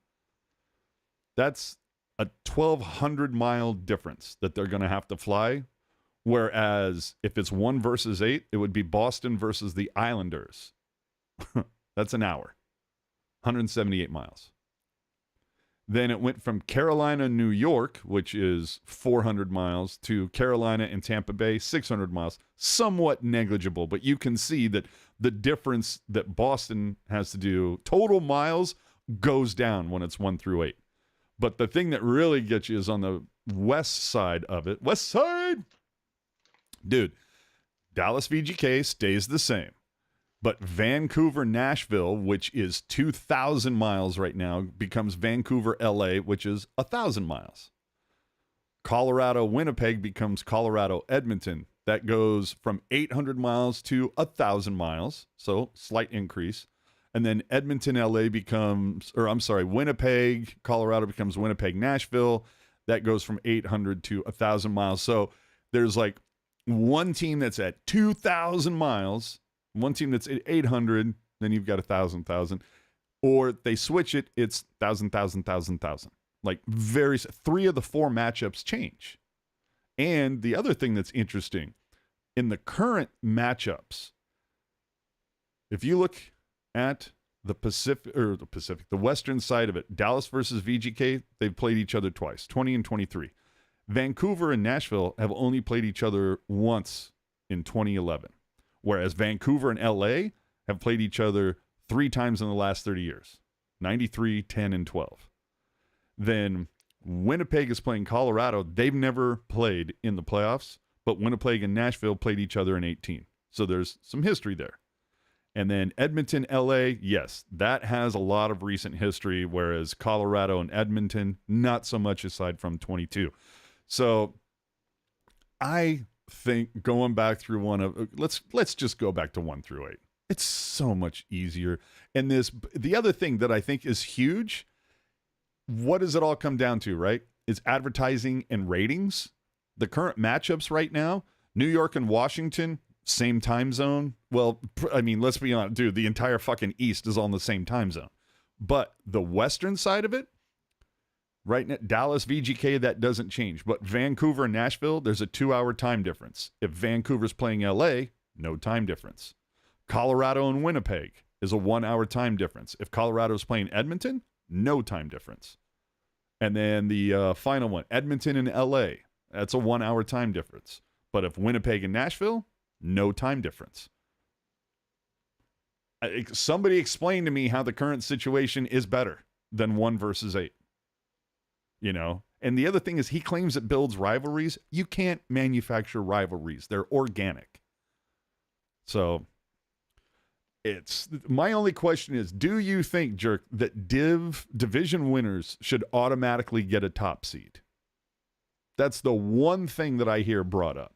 That's a 1,200-mile difference that they're going to have to fly. Whereas if it's 1 versus 8, it would be Boston versus the Islanders. That's an hour, 178 miles. Then it went from Carolina, New York, which is 400 miles, to Carolina and Tampa Bay, 600 miles. Somewhat negligible, but you can see that the difference that Boston has to do, total miles, goes down when it's 1 through 8. But the thing that really gets you is on the west side of it. West side! Dude, Dallas VGK stays the same. But Vancouver, Nashville, which is 2,000 miles right now, becomes Vancouver, LA, which is 1,000 miles. Colorado, Winnipeg becomes Colorado, Edmonton. That goes from 800 miles to 1,000 miles, so slight increase. And then Edmonton, LA Winnipeg, Colorado becomes Winnipeg, Nashville. That goes from 800 to 1,000 miles. So there's like one team that's at 2,000 miles, one team that's at 800, then you've got 1,000. Or they switch it, it's 1,000. Like 3 of the 4 matchups change. And the other thing that's interesting, in the current matchups, if you look at the western side of it, Dallas versus VGK, they've played each other twice, 20 and 23. Vancouver and Nashville have only played each other once in 2011, whereas Vancouver and LA have played each other 3 times in the last 30 years, 93, 10, and 12. Then Winnipeg is playing Colorado. They've never played in the playoffs, but Winnipeg and Nashville played each other in 18. So there's some history there. And then Edmonton, LA, yes, that has a lot of recent history, whereas Colorado and Edmonton, not so much aside from 22. So I think going back through let's just go back to 1 through 8. It's so much easier. And the other thing that I think is huge, what does it all come down to, right? It's advertising and ratings. The current matchups right now, New York and Washington, same time zone. Well, I mean, let's be honest, dude, the entire fucking East is on the same time zone. But the western side of it, right now, Dallas, VGK, that doesn't change. But Vancouver and Nashville, there's a 2-hour time difference. If Vancouver's playing LA, no time difference. Colorado and Winnipeg is a 1-hour time difference. If Colorado's playing Edmonton, no time difference. And then the final one, Edmonton and LA, that's a 1-hour time difference. But if Winnipeg and Nashville, no time difference. Somebody explain to me how the current situation is better than 1 versus 8. You know? And the other thing is he claims it builds rivalries. You can't manufacture rivalries. They're organic. So my only question is, do you think, Jerk, that division winners should automatically get a top seed? That's the one thing that I hear brought up.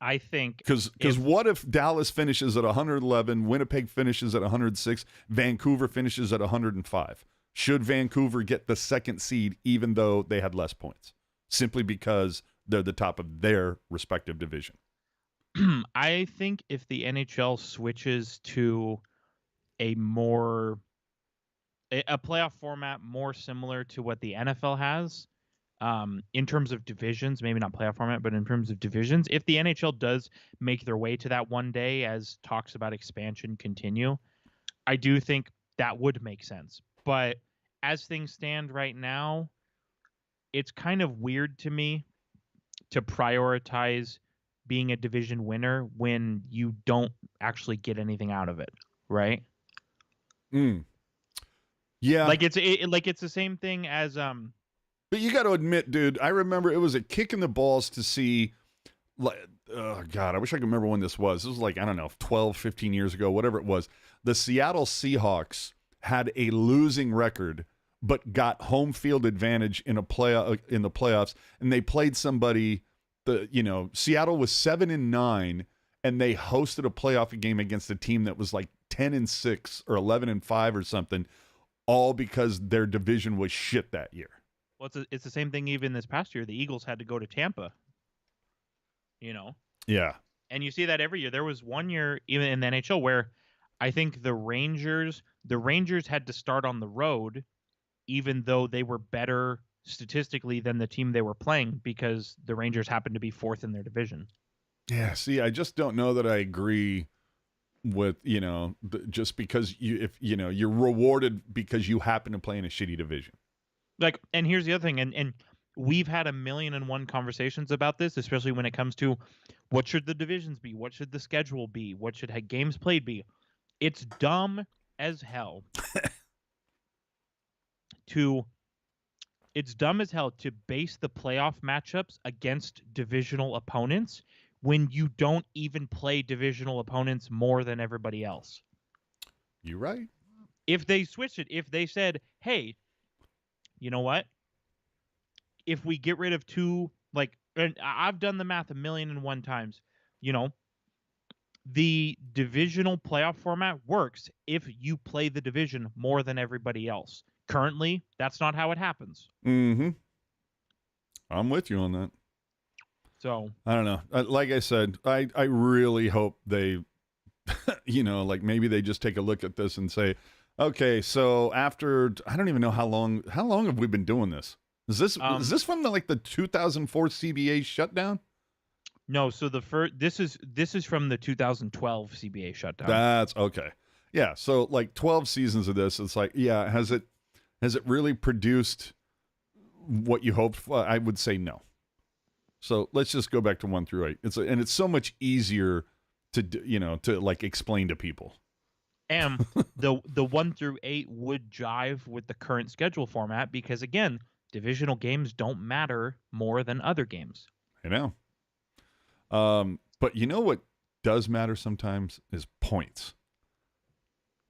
I think because what if Dallas finishes at 111, Winnipeg finishes at 106, Vancouver finishes at 105? Should Vancouver get the second seed even though they had less points, simply because they're the top of their respective division? I think if the NHL switches to a playoff format more similar to what the NFL has, in terms of divisions, maybe not playoff format, but in terms of divisions, if the NHL does make their way to that one day as talks about expansion continue, I do think that would make sense. But as things stand right now, it's kind of weird to me to prioritize being a division winner when you don't actually get anything out of it, right? Yeah. Like it's the same thing as But you got to admit, dude, I remember it was a kick in the balls to see, like, oh, God, I wish I could remember when this was. This was like, I don't know, 12, 15 years ago, whatever it was. The Seattle Seahawks had a losing record, but got home field advantage in the playoffs, and they played somebody, Seattle was 7-9, and they hosted a playoff game against a team that was like 10-6 or 11-5 or something. all because their division was shit that year. Well, it's the same thing even this past year. The Eagles had to go to Tampa. Yeah. And you see that every year. There was one year, even in the NHL, where I think the Rangers had to start on the road, even though they were better statistically than the team they wwwere playing, because the Rangers happened to be fourth in their division. Yeah, see, I just don't know that I agree with, just because you're rewarded because you happen to play in a shitty division. Like, and here's the other thing, and we've had 1,000,001 conversations about this, especially when it comes to what should the divisions be, what should the schedule be, what should games played be. It's dumb as hell to base the playoff matchups against divisional opponents when you don't even play divisional opponents more than everybody else. You're right. If they switched it, if they said, hey, you know what? If we get rid of two, and I've done the math 1,000,001 times, the divisional playoff format works if you play the division more than everybody else. Currently, that's not how it happens. Mm-hmm. I'm with you on that. So I don't know. Like I said, I really hope they, maybe they just take a look at this and say, okay, so after, I don't even know how long have we been doing this? Is this from the 2004 CBA shutdown? No, so this is from the 2012 CBA shutdown. That's okay. Yeah, so 12 seasons of this, it's has it really produced what you hoped for? I would say no. So let's just go back to 1 through 8. It's so much easier to explain to people. And the 1 through 8 would jive with the current schedule format because, again, divisional games don't matter more than other games. I know. But you know what does matter sometimes is points.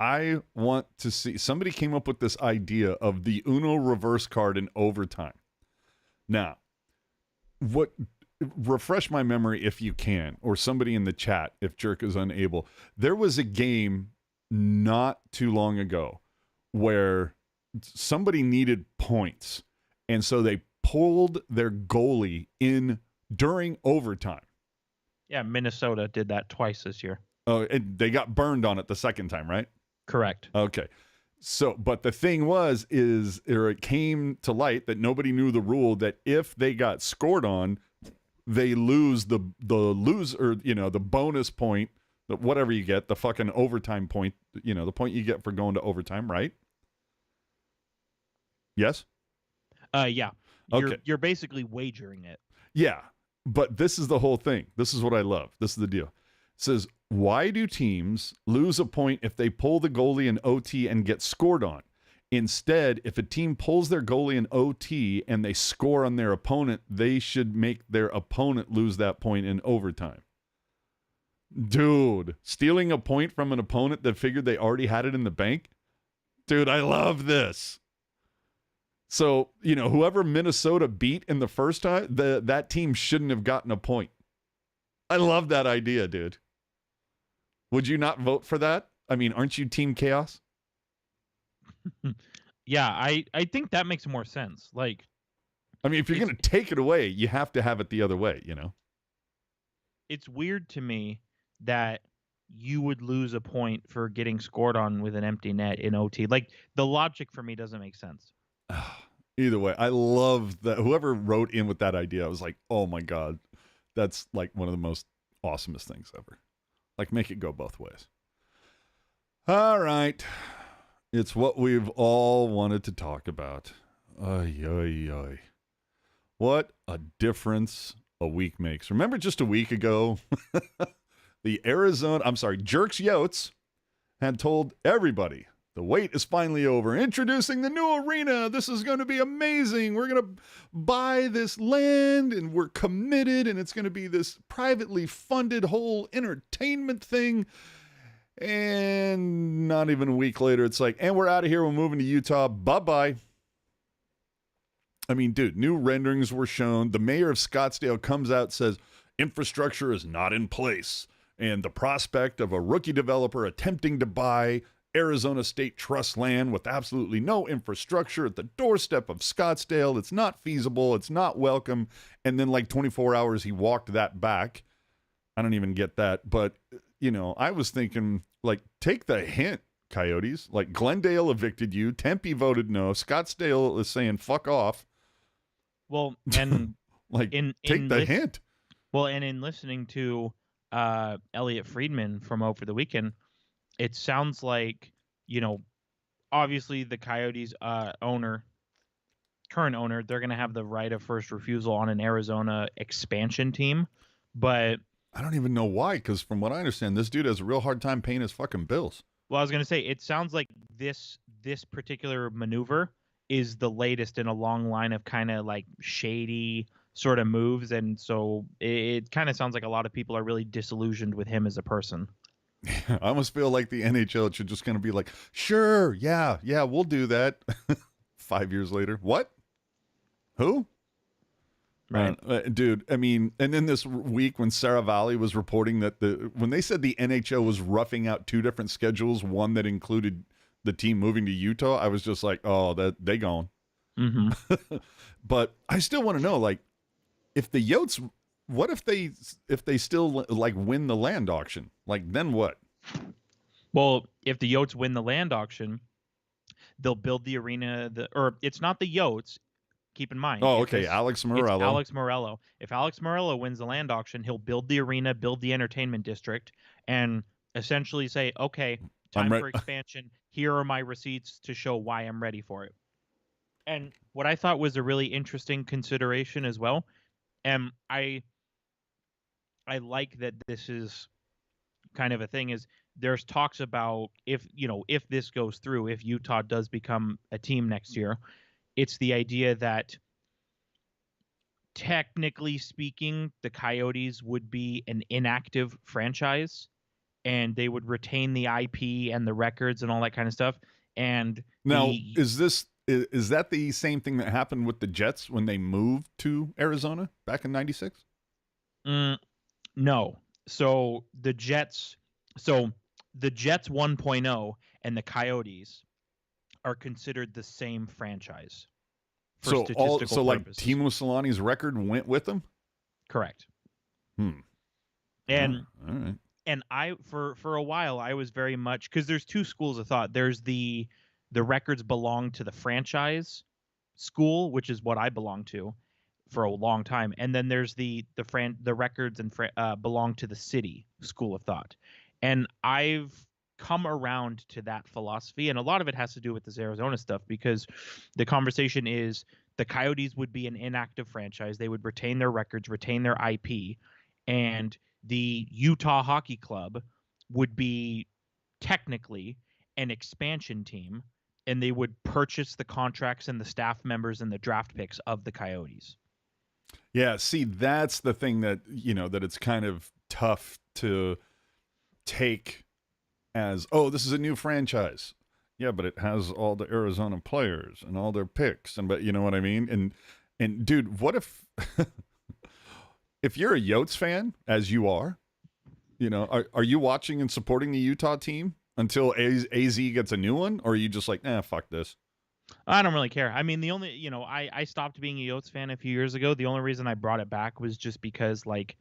I want to see, somebody came up with this idea of the Uno reverse card in overtime. Now, refresh my memory if you can, or somebody in the chat if Jerk is unable. There was a game not too long ago where somebody needed points, and so they pulled their goalie in during overtime. Yeah, Minnesota did that twice this year. Oh, and they got burned on it the second time, right? Correct. Okay. So, but the thing it came to light that nobody knew the rule that if they got scored on, they lose the bonus point, whatever you get, the fucking overtime point, the point you get for going to overtime, right? Yes? Yeah. Okay. You're basically wagering it. Yeah. But this is the whole thing. This is what I love. This is the deal. It says, why do teams lose a point if they pull the goalie in OT and get scored on? Instead, if a team pulls their goalie in OT and they score on their opponent, they should make their opponent lose that point in overtime. Dude, stealing a point from an opponent that figured they already had it in the bank? Dude, I love this. So, whoever Minnesota beat in the first time, that team shouldn't have gotten a point. I love that idea, dude. Would you not vote for that? I mean, aren't you Team Chaos? Yeah, I think that makes more sense. If you're going to take it away, you have to have it the other way, It's weird to me that you would lose a point for getting scored on with an empty net in OT. The logic for me doesn't make sense. Either way, I love that. Whoever wrote in with that idea, I was like, oh my God, that's one of the most awesomest things ever. Make it go both ways. All right. It's what we've all wanted to talk about. Ay, ay, ay. What a difference a week makes. Remember just a week ago, Jerks Yotes had told everybody, the wait is finally over. Introducing the new arena. This is going to be amazing. We're going to buy this land and we're committed, and it's going to be this privately funded whole entertainment thing. And not even a week later, it's and we're out of here. We're moving to Utah. Bye-bye. I mean, dude, new renderings were shown. The mayor of Scottsdale comes out, says infrastructure is not in place. And the prospect of a rookie developer attempting to buy Arizona State Trust land with absolutely no infrastructure at the doorstep of Scottsdale. It's not feasible. It's not welcome. And then like 24 hours, he walked that back. I don't even get that. But, you know, I was thinking, like, take the hint, Coyotes. Like, Glendale evicted you. Tempe voted no. Scottsdale is saying fuck off. Well, and like, take the hint. Well, and in listening to Elliot Friedman from over the weekend, it sounds like, you know, obviously the Coyotes current owner, they're going to have the right of first refusal on an Arizona expansion team. But I don't even know why, because from what I understand, this dude has a real hard time paying his fucking bills. Well, I was going to say, it sounds like this particular maneuver is the latest in a long line of kind of like shady sort of moves. And so it kind of sounds like a lot of people are really disillusioned with him as a person. I almost feel like the NHL should just kind of be like, sure, yeah, we'll do that. 5 years later. What? Who? Right. Dude, I mean, and then this week when Sarah Valley was reporting that when they said the NHL was roughing out two different schedules, one that included the team moving to Utah, I was just like, oh, that they gone. Mm-hmm. But I still want to know, like, if the Yotes, what if they still like win the land auction? Like, then what? Well, if the Yotes win the land auction, they'll build the arena. Or it's not the Yotes. Keep in mind. Oh, okay. Alex Morello. It's Alex Morello. If Alex Morello wins the land auction, he'll build the arena, build the entertainment district, and essentially say, okay, time for expansion. Here are my receipts to show why I'm ready for it. And what I thought was a really interesting consideration as well, and I like that this is kind of a thing, is there's talks about if this goes through, if Utah does become a team next year, it's the idea that technically speaking, the Coyotes would be an inactive franchise and they would retain the IP and the records and all that kind of stuff. And now, is that the same thing that happened with the Jets when they moved to Arizona back in '96? No. So the Jets 1.0 and the Coyotes are considered the same franchise for statistical purposes. Like Timo Solani's record went with them? Correct. And all right. And I for a while I was very much, because there's two schools of thought. There's the records belong to the franchise school, which is what I belong to for a long time, and then there's the records and belong to the city school of thought. And I've come around to that philosophy, and a lot of it has to do with this Arizona stuff, because the conversation is the Coyotes would be an inactive franchise. They would retain their records, retain their IP, and the Utah Hockey Club would be technically an expansion team, and they would purchase the contracts and the staff members and the draft picks of the Coyotes. Yeah, see, that's the thing that, that it's kind of tough to take as, oh, this is a new franchise. Yeah, but it has all the Arizona players and all their picks, but you know what I mean? And dude, what if if you're a Yotes fan, as you are, are you watching and supporting the Utah team until AZ gets a new one, or are you just like, fuck this? I don't really care. I mean, the only, I stopped being a Yotes fan a few years ago. The only reason I brought it back was just because, like,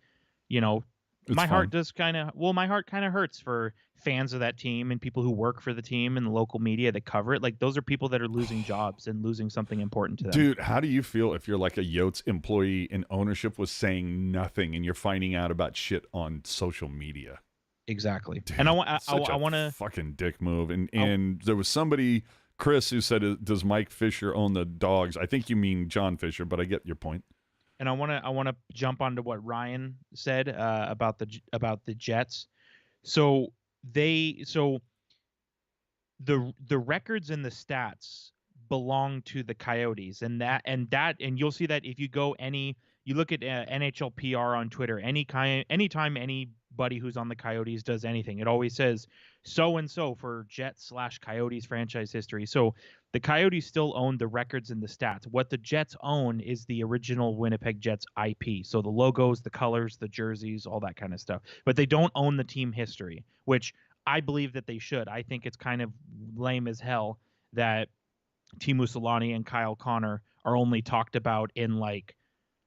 my heart kind of hurts for fans of that team and people who work for the team and the local media that cover it. Like, those are people that are losing jobs and losing something important to them. Dude, how do you feel if you're like a Yotes employee and ownership was saying nothing and you're finding out about shit on social media? Exactly. Dude, and I want to fucking dick move. And there was somebody, Chris, who said, does Mike Fisher own the Dogs? I think you mean John Fisher, but I get your point. And I want to jump onto what Ryan said about the Jets. So the records and the stats belong to the Coyotes, and you'll see that if you go you look at NHL PR on Twitter, anytime anybody who's on the Coyotes does anything, it always says so and so for Jets/Coyotes franchise history. So the Coyotes still own the records and the stats. What the Jets own is the original Winnipeg Jets IP. So the logos, the colors, the jerseys, all that kind of stuff. But they don't own the team history, which I believe that they should. I think it's kind of lame as hell that Teemu Selanne and Kyle Connor are only talked about in like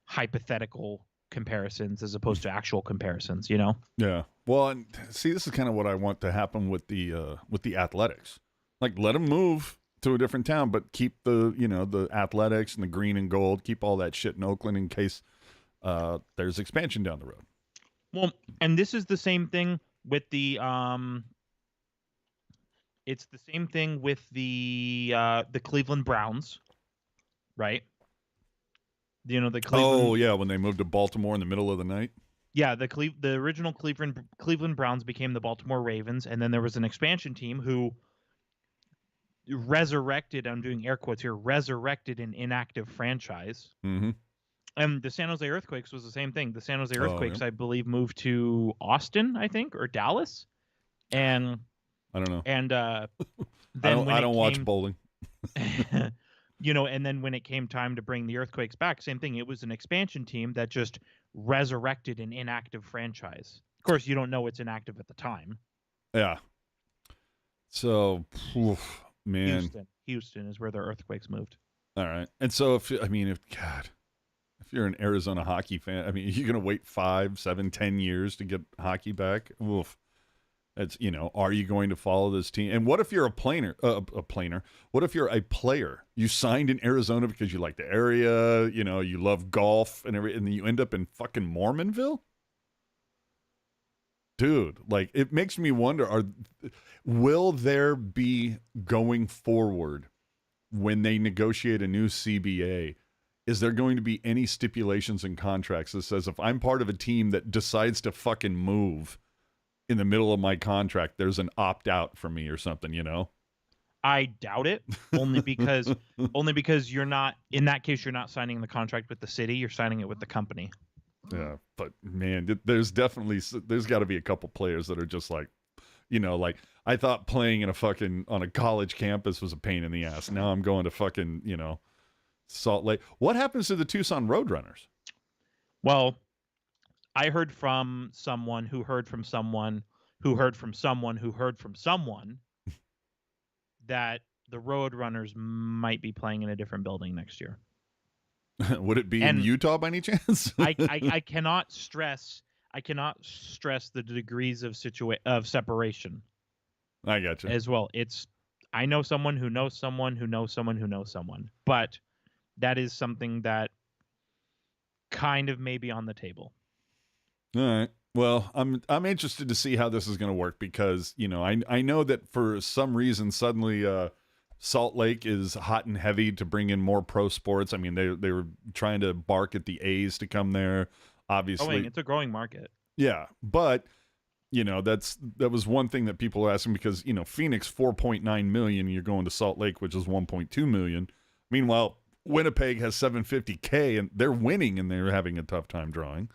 hypothetical comparisons as opposed to actual comparisons, you know? Yeah. Well, and see, this is kind of what I want to happen with the Athletics. Like, let them move to a different town, but keep the the Athletics and the green and gold. Keep all that shit in Oakland in case there's expansion down the road. Well, and this is the same thing with the it's the same thing with the Cleveland Browns, right? You know, the Cleveland. Oh yeah, when they moved to Baltimore in the middle of the night. Yeah, the original Cleveland Browns became the Baltimore Ravens, and then there was an expansion team who resurrected. I'm doing air quotes here. Resurrected an inactive franchise. Mm-hmm. And the San Jose Earthquakes was the same thing. The San Jose Oh, Earthquakes, yeah. I believe, moved to Austin, I think, or Dallas, and I don't know. and I don't watch bowling. you know, and then when it came time to bring the Earthquakes back, same thing. It was an expansion team that just resurrected an inactive franchise. Of course, you don't know it's inactive at the time. Yeah. So, man. Houston is where the Earthquakes moved. All right. And so, if you're an Arizona hockey fan, I mean, you're going to wait 5, 7, 10 years to get hockey back. Oof. It's, are you going to follow this team? And what if you're What if you're a player? You signed in Arizona because you like the area, you love golf and everything, and then you end up in fucking Mormonville? Dude, like, it makes me wonder, will there be going forward when they negotiate a new CBA? Is there going to be any stipulations in contracts that says if I'm part of a team that decides to fucking move in the middle of my contract, there's an opt-out for me or something, I doubt it, only because you're not, in that case, you're not signing the contract with the city, you're signing it with the company. Yeah, but man, there's got to be a couple players that are just like, like, I thought playing on a college campus was a pain in the ass. Now I'm going to fucking, Salt Lake. What happens to the Tucson Roadrunners? Well, I heard from someone who heard from someone who heard from someone who heard from someone that the Roadrunners might be playing in a different building next year. Would it be in Utah by any chance? I cannot stress the degrees of separation. I got you. As well. I know someone who knows someone who knows someone who knows someone, but that is something that kind of may be on the table. All right. Well, I'm interested to see how this is going to work because, I know that for some reason suddenly Salt Lake is hot and heavy to bring in more pro sports. I mean, they were trying to bark at the A's to come there, obviously. It's a growing market. Yeah, but that was one thing that people were asking because, Phoenix 4.9 million, you're going to Salt Lake, which is 1.2 million. Meanwhile, Winnipeg has 750K and they're winning and they're having a tough time drawing.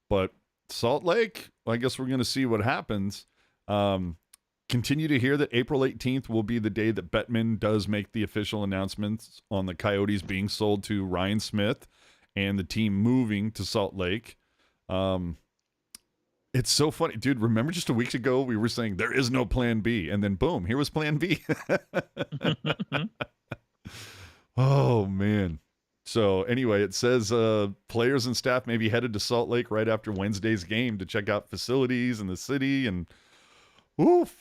But Salt Lake, I guess we're going to see what happens. Continue to hear that April 18th will be the day that Bettman does make the official announcements on the Coyotes being sold to Ryan Smith and the team moving to Salt Lake. It's so funny, dude. Remember just a week ago we were saying there is no plan B, and then boom, here was plan B. Oh, man. So anyway, it says players and staff may be headed to Salt Lake right after Wednesday's game to check out facilities in the city. And oof.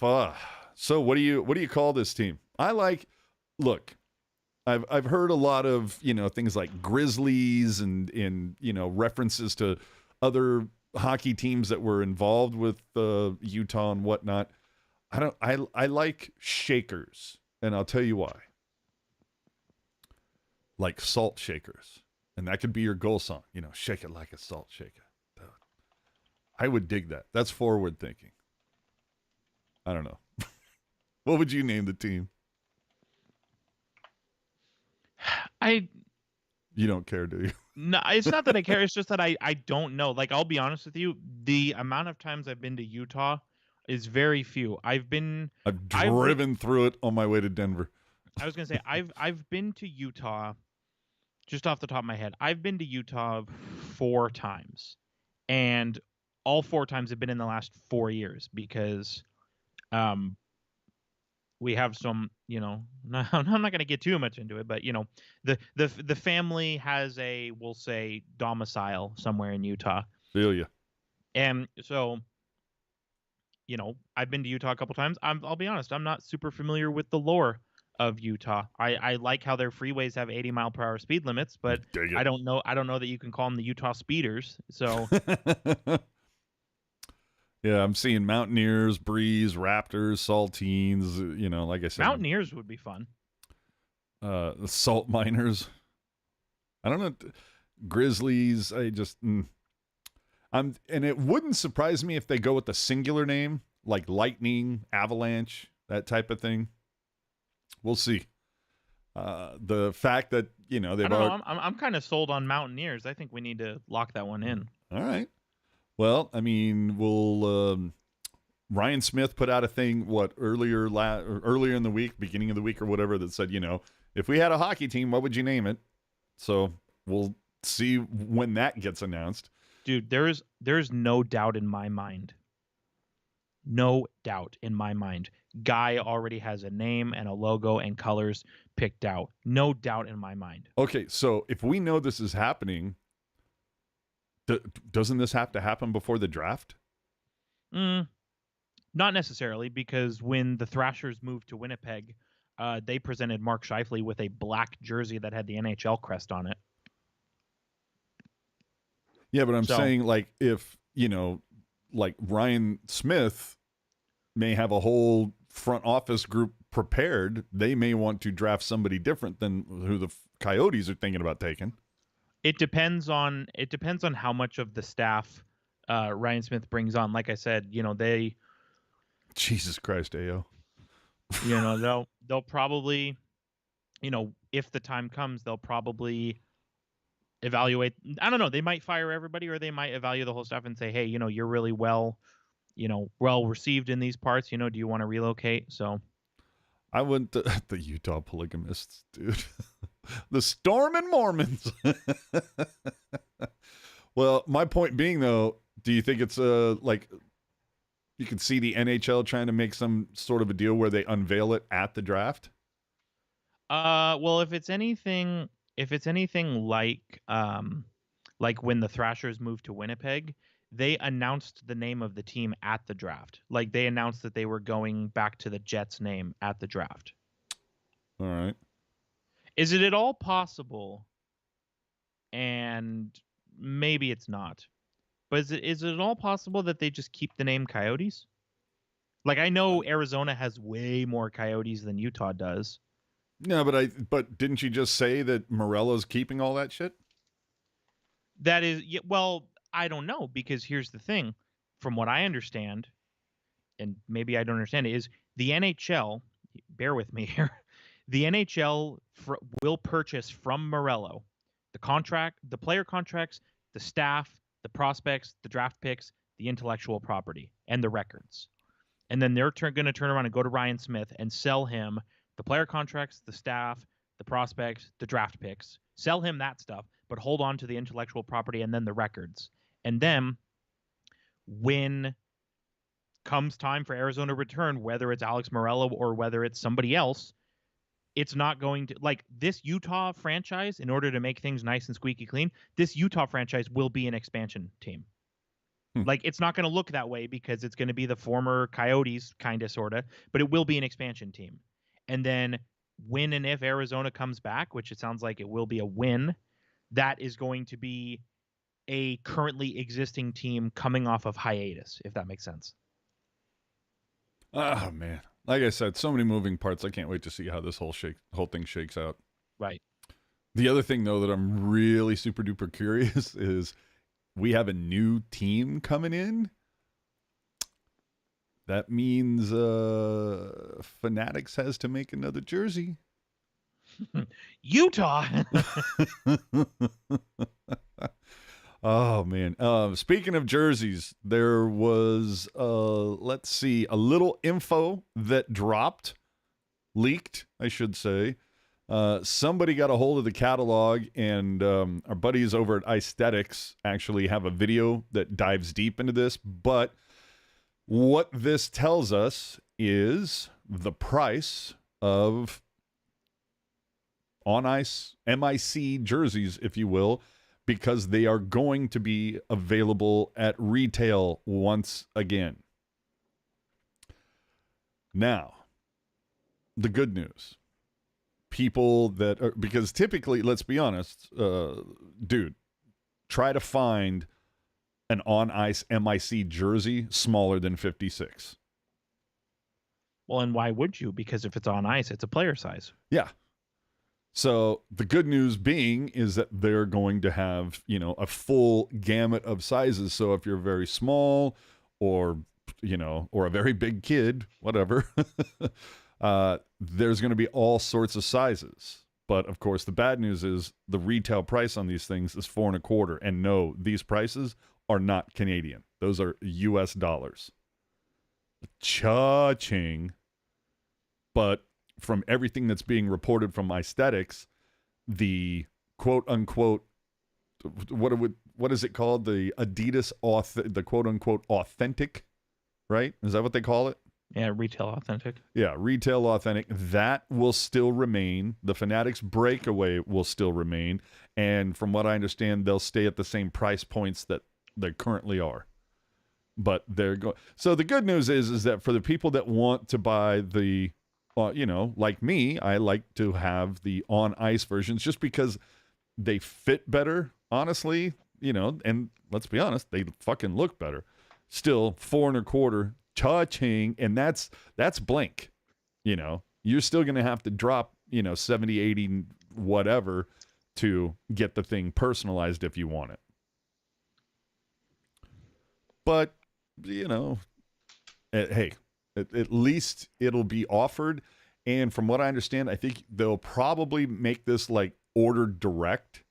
So what do you call this team? Look, I've heard a lot of, things like Grizzlies and references to other hockey teams that were involved with Utah and whatnot. I like Shakers, and I'll tell you why. Like salt shakers, and that could be your goal song. Shake it like a salt shaker. I would dig that. That's forward thinking. I don't know. What would you name the team? You don't care, do you? No, it's not that I care. It's just that I don't know. Like, I'll be honest with you. The amount of times I've been to Utah is very few. I've driven through it on my way to Denver. I was gonna say I've been to Utah. Just off the top of my head, I've been to Utah 4 times, and all 4 times have been in the last 4 years because We have some, I'm not going to get too much into it, but the family has we'll say, domicile somewhere in Utah. Feel you. And so, I've been to Utah a couple times. I'll be honest, I'm not super familiar with the lore of Utah. I like how their freeways have 80-mile-per-hour speed limits, but I don't know that you can call them the Utah Speeders. So yeah, I'm seeing Mountaineers, Breeze, Raptors, Saltines, like I said. Mountaineers would be fun. The Salt Miners. I don't know. Grizzlies, and it wouldn't surprise me if they go with the singular name, like Lightning, Avalanche, that type of thing. We'll see. The fact that, they've I'm kind of sold on Mountaineers. I think we need to lock that one in. All right. Well, I mean, Ryan Smith put out a thing, earlier in the week, beginning of the week or whatever, that said, if we had a hockey team, what would you name it? So we'll see when that gets announced. Dude, there's no doubt in my mind. No doubt in my mind. Guy already has a name and a logo and colors picked out. No doubt in my mind. Okay, so if we know this is happening, doesn't this have to happen before the draft? Not necessarily, because when the Thrashers moved to Winnipeg, they presented Mark Scheifele with a black jersey that had the NHL crest on it. Yeah, but I'm saying, like, if, like Ryan Smith may have a whole front office group prepared, they may want to draft somebody different than who the Coyotes are thinking about taking. It depends on how much of the staff Ryan Smith brings on. Like I said, they. Jesus Christ, AO. They'll probably, if the time comes, they'll probably evaluate. I don't know. They might fire everybody, or they might evaluate the whole staff and say, hey, you're really well received in these parts. Do you want to relocate? So. I went to the Utah polygamists, dude. The Stormin' Mormons. Well, my point being, though, do you think it's like you can see the NHL trying to make some sort of a deal where they unveil it at the draft? Well, if it's anything like when the Thrashers moved to Winnipeg, they announced the name of the team at the draft. Like, they announced that they were going back to the Jets name at the draft. All right. Is it at all possible, and maybe it's not, but is it at all possible that they just keep the name Coyotes? Like, I know Arizona has way more Coyotes than Utah does. No, but didn't you just say that Morello's keeping all that shit? That is, well, I don't know, because here's the thing. From what I understand, and maybe I don't understand it, is the NHL, bear with me here, the NHL will purchase from Morello the player contracts, the staff, the prospects, the draft picks, the intellectual property, and the records. And then they're going to turn around and go to Ryan Smith and sell him the player contracts, the staff, the prospects, the draft picks, sell him that stuff, but hold on to the intellectual property and then the records. And then when comes time for Arizona to return, whether it's Alex Morello or whether it's somebody else, it's not going to, like, this Utah franchise, in order to make things nice and squeaky clean, this Utah franchise will be an expansion team. Like, it's not going to look that way because it's going to be the former Coyotes, kind of, sort of, but it will be an expansion team. And then when and if Arizona comes back, which it sounds like it will be a win, that is going to be a currently existing team coming off of hiatus, if that makes sense. Oh, man. Like I said, so many moving parts. I can't wait to see how this whole thing shakes out. Right. The other thing, though, that I'm really super duper curious is we have a new team coming in. That means Fanatics has to make another jersey. Utah. Oh, man. Speaking of jerseys, there was, let's see, a little info that leaked, I should say. Somebody got a hold of the catalog, and our buddies over at Aesthetics actually have a video that dives deep into this. But what this tells us is the price of on-ice MIC jerseys, if you will, because they are going to be available at retail once again. Now, the good news. People that are, because typically, let's be honest, dude, try to find an on-ice MIC jersey smaller than 56. Well, and why would you? Because if it's on ice, it's a player size. Yeah. So the good news being is that they're going to have, you know, a full gamut of sizes. So if you're very small or, you know, or a very big kid, whatever, there's going to be all sorts of sizes. But of course, the bad news is the retail price on these things is $4.25. And no, these prices are not Canadian. Those are US dollars. Cha-ching. But from everything that's being reported from Aesthetics, the quote-unquote, what is it called? The Adidas, the quote-unquote authentic, right? Is that what they call it? Yeah, retail authentic. Yeah, retail authentic. That will still remain. The Fanatics breakaway will still remain. And from what I understand, they'll stay at the same price points that they currently are. But they're going. So the good news is that for the people that want to buy the, you know, like me, I like to have the on ice versions just because they fit better, honestly, you know, and let's be honest, they fucking look better. Still $4.25, cha-ching, and that's blank. You know, you're still going to have to drop, you know, 70, 80, whatever to get the thing personalized if you want it. But, you know, hey, at least it'll be offered. And from what I understand, I think they'll probably make this like ordered direct.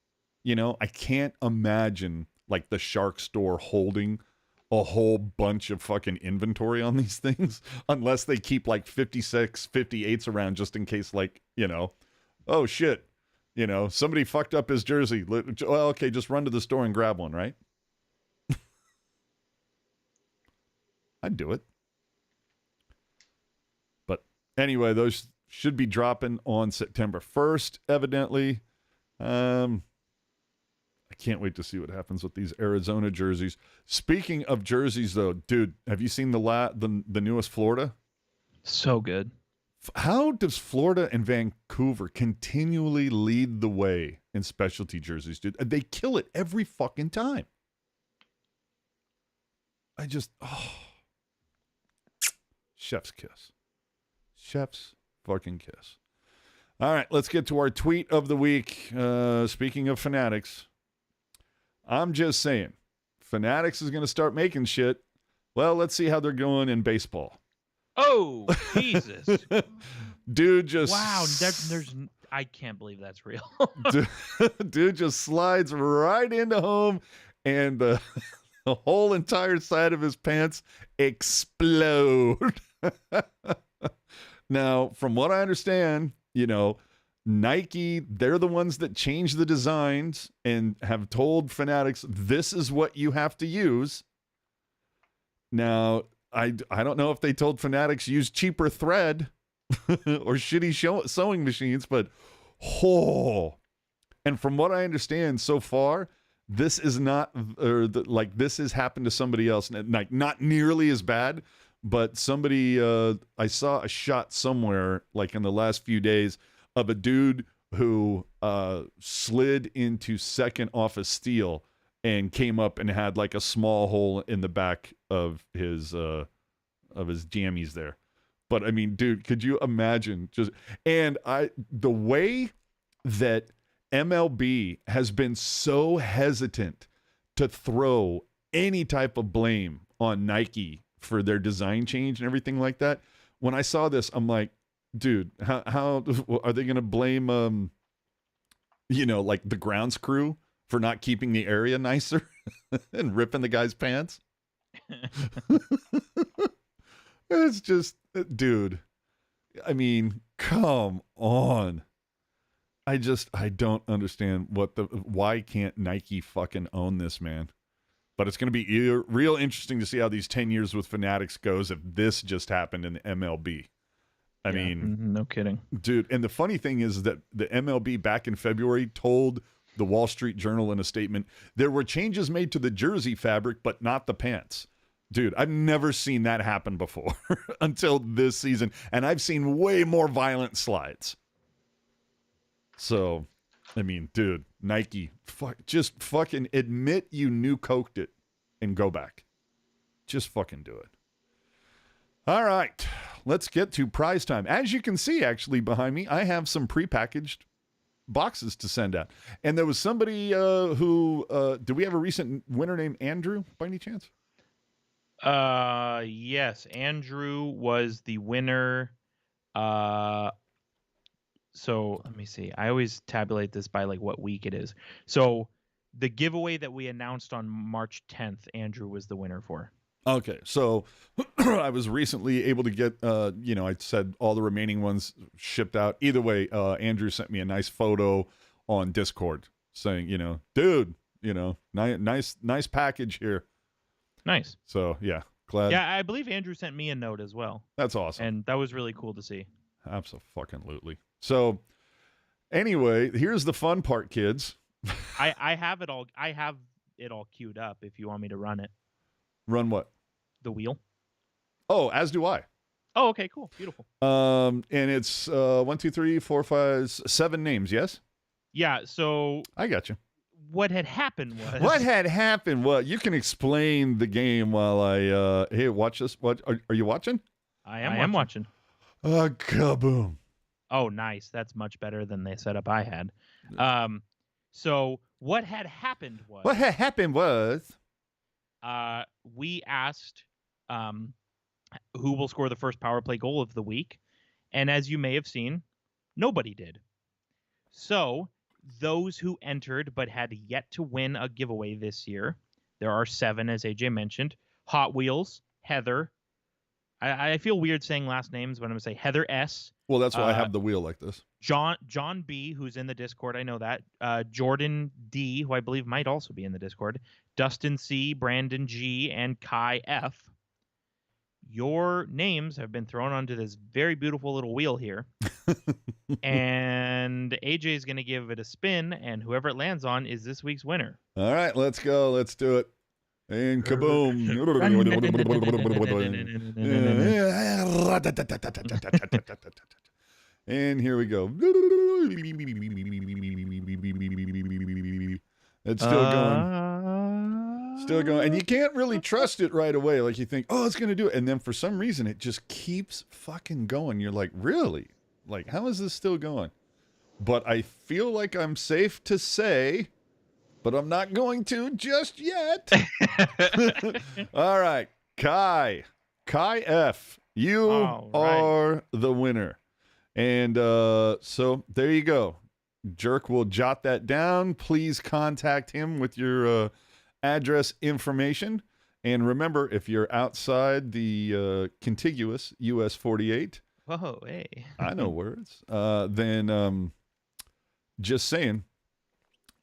You know, I can't imagine like the Shark store holding a whole bunch of fucking inventory on these things unless they keep like 56, 58s around just in case, like, you know, oh shit, you know, somebody fucked up his jersey. Well, okay, just run to the store and grab one, right? I'd do it. But anyway, those should be dropping on September 1st, evidently. I can't wait to see what happens with these Arizona jerseys. Speaking of jerseys, though, dude, have you seen the newest Florida? So good. How does Florida and Vancouver continually lead the way in specialty jerseys, dude? They kill it every fucking time. Chef's kiss. Chef's fucking kiss. All right, let's get to our tweet of the week. Speaking of Fanatics, I'm just saying, Fanatics is going to start making shit. Well, let's see how they're going in baseball. Oh, Jesus. Dude just... Wow, I can't believe that's real. dude just slides right into home, and the whole entire side of his pants explode. Now, from what I understand, you know, Nike, they're the ones that change the designs and have told Fanatics, this is what you have to use. Now, I don't know if they told Fanatics use cheaper thread or shitty sewing machines, but and from what I understand so far, this is not, this has happened to somebody else, like not nearly as bad, but somebody, I saw a shot somewhere, like in the last few days, of a dude who slid into second off a steal and came up and had like a small hole in the back of his jammies there. But I mean, dude, could you imagine the way that MLB has been so hesitant to throw any type of blame on Nike for their design change and everything like that. When I saw this, I'm like, dude, how are they going to blame, like the grounds crew for not keeping the area nicer and ripping the guy's pants? It's just, dude, I mean, come on. I don't understand why can't Nike fucking own this, man? But it's going to be real interesting to see how these 10 years with Fanatics goes if this just happened in the MLB. I mean, no kidding. Dude, and the funny thing is that the MLB back in February told the Wall Street Journal in a statement, there were changes made to the jersey fabric, but not the pants. Dude, I've never seen that happen before until this season, and I've seen way more violent slides. So, I mean, dude, Nike, just fucking admit you new coked it and go back. Just fucking do it. All right, let's get to prize time. As you can see, actually, behind me, I have some prepackaged boxes to send out. And there was somebody who, do we have a recent winner named Andrew, by any chance? Yes, Andrew was the winner. So let me see. I always tabulate this by like what week it is. So the giveaway that we announced on March 10th, Andrew was the winner for. Okay, so I was recently able to get, I said all the remaining ones shipped out. Either way, Andrew sent me a nice photo on Discord saying, dude, nice package here. Nice. So, yeah, glad. Yeah, I believe Andrew sent me a note as well. That's awesome. And that was really cool to see. Absolutely. So, anyway, here's the fun part, kids. I have it all. I have it all queued up if you want me to run it. Run what? The wheel. Oh, as do I. Oh, okay, cool. Beautiful. And it's 1, 2, 3, 4, 5, 7 names, yes? Yeah, so I got you. What had happened was... What had happened? Well, you can explain the game while I... hey, watch this. What are you watching? I am watching. Kaboom. Oh, nice. That's much better than the setup I had. So what had happened was... What had happened was... we asked who will score the first power play goal of the week. And as you may have seen, nobody did. So those who entered but had yet to win a giveaway this year, there are 7, as AJ mentioned. Hot Wheels, Heather. I feel weird saying last names, but I'm going to say Heather S. Well, that's why I have the wheel like this. John B., who's in the Discord, I know that. Jordan D., who I believe might also be in the Discord. Dustin C., Brandon G., and Kai F. Your names have been thrown onto this very beautiful little wheel here. And AJ is going to give it a spin, and whoever it lands on is this week's winner. All right, let's go. Let's do it. And kaboom. And here we go. It's still going. Still going. And you can't really trust it right away. Like you think, oh, it's going to do it. And then for some reason, it just keeps fucking going. You're like, really? Like, how is this still going? But I feel like I'm safe to say, but I'm not going to just yet. All right. Kai F. You are the winner. And so there you go. Jerk will jot that down. Please contact him with your address information. And remember, if you're outside the contiguous US 48, whoa, hey. I know words. Then just saying,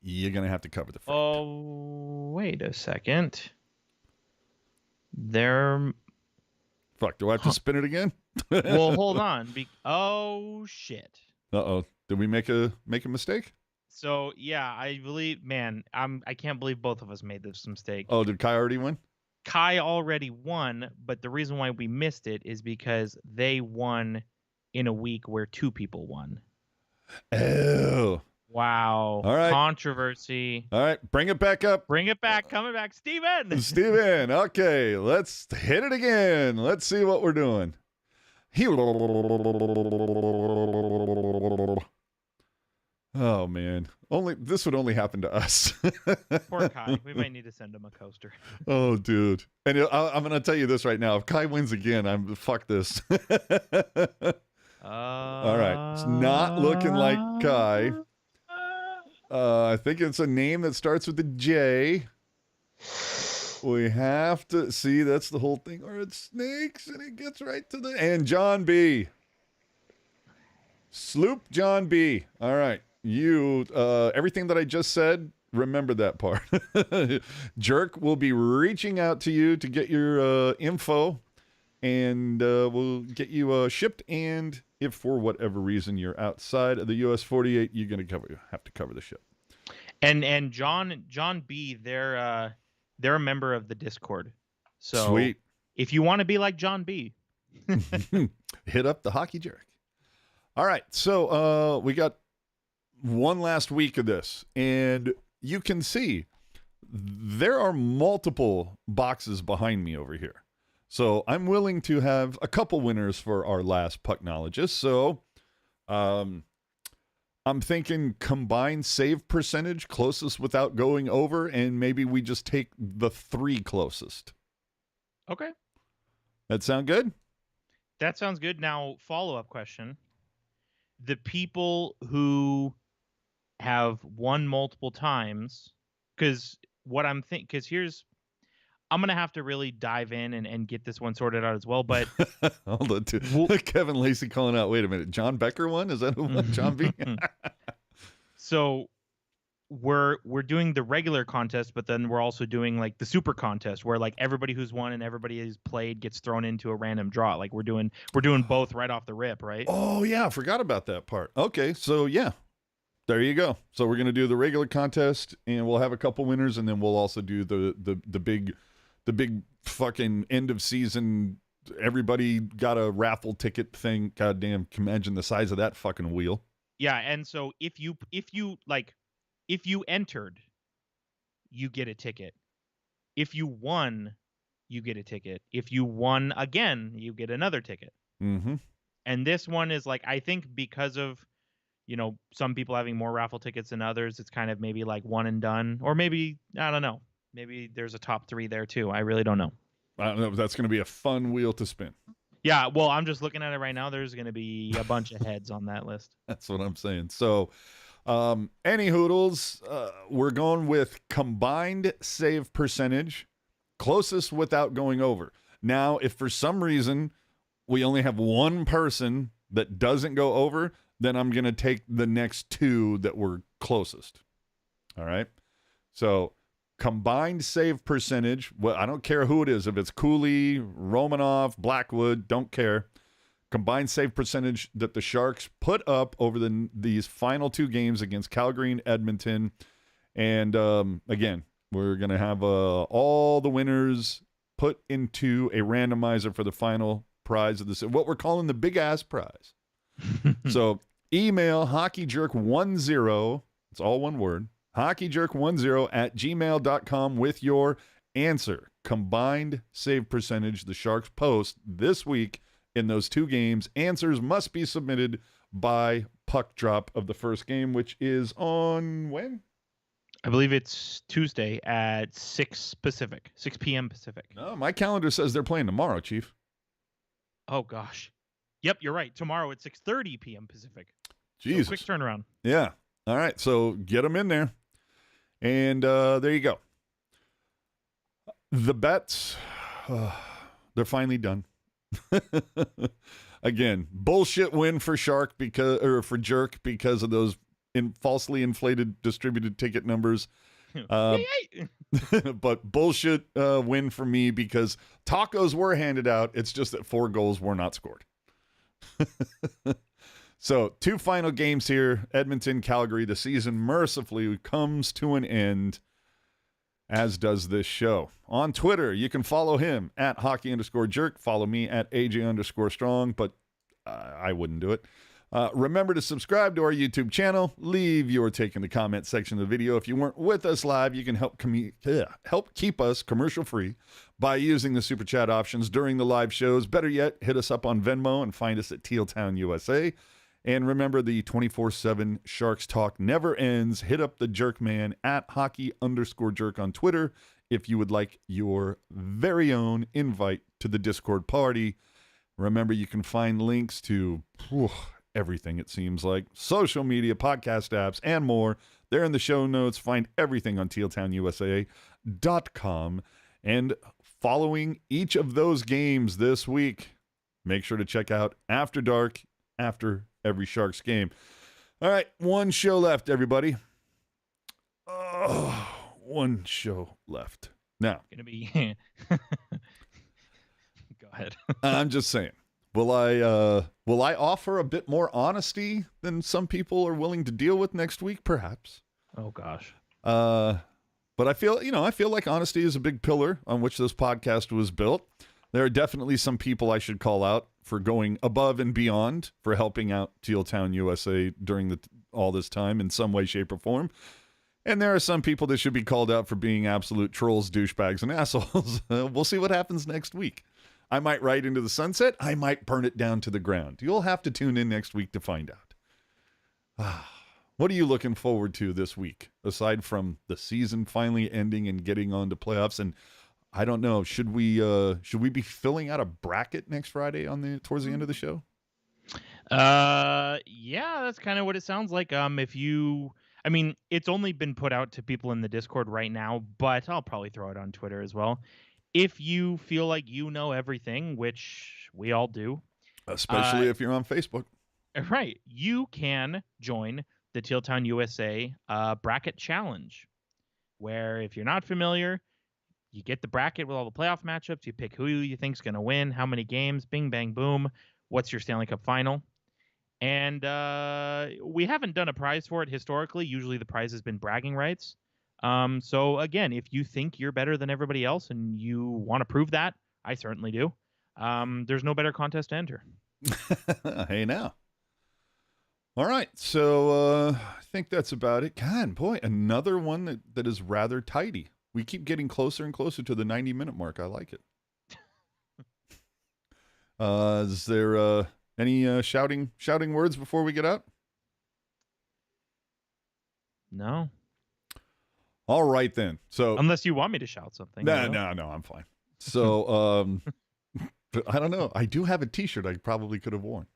you're going to have to cover the freight. Oh, wait a second. There... Fuck, do I have to spin it again? Well, hold on. Oh, shit. Uh-oh. Did we make a mistake? So, yeah, I believe, man, I can't believe both of us made this mistake. Oh, did Kai already win? Kai already won, but the reason why we missed it is because they won in a week where 2 people won. Oh. Wow. All right. Controversy. All right. Bring it back up. Bring it back. Coming back. Steven. Steven. Okay. Let's hit it again. Let's see what we're doing. Oh, man. This would only happen to us. Poor Kai. We might need to send him a coaster. Oh, dude. And I'm going to tell you this right now. If Kai wins again, fuck this. All right. It's not looking like Kai. I think it's a name that starts with a J. We have to see, that's the whole thing. Or it's snakes, and it gets right to and John B. Sloop John B. All right. You, everything that I just said remember that part. Jerk will be reaching out to you to get your info, and we'll get you shipped. And if for whatever reason you're outside of the U.S. 48, you're going to have to cover the ship. And John B, they're a member of the Discord. So Sweet. If you want to be like John B, hit up the Hockey Jerk. All right, so we got one last week of this, and you can see there are multiple boxes behind me over here. So I'm willing to have a couple winners for our last Pucknologists. So I'm thinking combined save percentage, closest without going over, and maybe we just take the 3 closest. Okay. That sound good? That sounds good. Now, follow-up question. The people who have won multiple times, because I'm going to have to really dive in and get this one sorted out as well. But hold on, Kevin Lacey calling out. Wait a minute, John Becker won? Is that who won? John B? So we're doing the regular contest, but then we're also doing like the super contest, where like everybody who's won and everybody who's played gets thrown into a random draw. Like we're doing both right off the rip, right? Oh yeah, I forgot about that part. Okay, so yeah. There you go. So we're gonna do the regular contest, and we'll have a couple winners, and then we'll also do the big fucking end of season. Everybody got a raffle ticket thing. Goddamn! Can you imagine the size of that fucking wheel? Yeah, and so if you entered, you get a ticket. If you won, you get a ticket. If you won again, you get another ticket. Mm-hmm. And this one is like, I think because of, some people having more raffle tickets than others, it's kind of maybe like one and done, or maybe, I don't know. Maybe there's a top 3 there too. I really don't know. I don't know. That's going to be a fun wheel to spin. Yeah, well, I'm just looking at it right now. There's going to be a bunch of heads on that list. That's what I'm saying. So, any hoodles, we're going with combined save percentage, closest without going over. Now, if for some reason we only have one person that doesn't go over, then I'm going to take the next 2 that were closest. All right? So, combined save percentage, well, I don't care who it is. If it's Cooley, Romanov, Blackwood, don't care. Combined save percentage that the Sharks put up over these final 2 games against Calgary and Edmonton. And again, we're going to have all the winners put into a randomizer for the final prize of this, what we're calling the big ass prize. So email hockeyjerk10, it's all one word, hockeyjerk10@gmail.com with your answer. Combined save percentage the Sharks post this week in those 2 games. Answers must be submitted by puck drop of the first game, which is on when? I believe it's Tuesday at 6 p.m. Pacific. No, my calendar says they're playing tomorrow, Chief. Oh, gosh. Yep, you're right. Tomorrow at 6:30 p.m. Pacific. Jesus. So quick turnaround. Yeah. All right, so get them in there. And there you go. The bets, they're finally done. Again, bullshit win for Jerk because of those falsely inflated distributed ticket numbers. But bullshit win for me because tacos were handed out. It's just that 4 goals were not scored. So 2 final games here. Edmonton, Calgary. The season mercifully comes to an end, as does this show. On Twitter, you can follow him at hockey_jerk. Follow me at AJ_strong, but I wouldn't do it. Remember to subscribe to our YouTube channel. Leave your take in the comment section of the video. If you weren't with us live, you can help keep us commercial-free by using the Super Chat options during the live shows. Better yet, hit us up on Venmo and find us at Tealtown, USA. And remember, the 24/7 Sharks talk never ends. Hit up the Jerkman at hockey_jerk on Twitter if you would like your very own invite to the Discord party. Remember, you can find links to everything, it seems like, social media, podcast apps, and more. They're in the show notes. Find everything on tealtownusa.com. And following each of those games this week, make sure to check out After Dark after every Sharks game. All right, one show left, everybody. one show left. Now, Gonna be. Go ahead. I'm just saying. Will I offer a bit more honesty than some people are willing to deal with next week? Perhaps. Oh gosh. But I feel like honesty is a big pillar on which this podcast was built. There are definitely some people I should call out for going above and beyond for helping out Teal Town, USA during all this time in some way, shape, or form. And there are some people that should be called out for being absolute trolls, douchebags, and assholes. We'll see what happens next week. I might ride into the sunset. I might burn it down to the ground. You'll have to tune in next week to find out. What are you looking forward to this week, aside from the season finally ending and getting on to playoffs? And I don't know, should we be filling out a bracket next Friday towards the end of the show? Yeah, that's kind of what it sounds like. I mean, it's only been put out to people in the Discord right now, but I'll probably throw it on Twitter as well. If you feel like you know everything, which we all do, especially if you're on Facebook, right, you can join the Teal Town USA bracket challenge, where if you're not familiar, you get the bracket with all the playoff matchups. You pick who you think's going to win, how many games, bing, bang, boom. What's your Stanley Cup final? And we haven't done a prize for it historically. Usually the prize has been bragging rights. So again, if you think you're better than everybody else and you want to prove that, I certainly do. There's no better contest to enter. Hey now. All right, so I think that's about it. God, boy, another one that is rather tidy. We keep getting closer and closer to the 90-minute mark. I like it. Is there any shouting words before we get out? No. All right, then. So unless you want me to shout something. No, I'm fine. So I don't know. I do have a T-shirt I probably could have worn.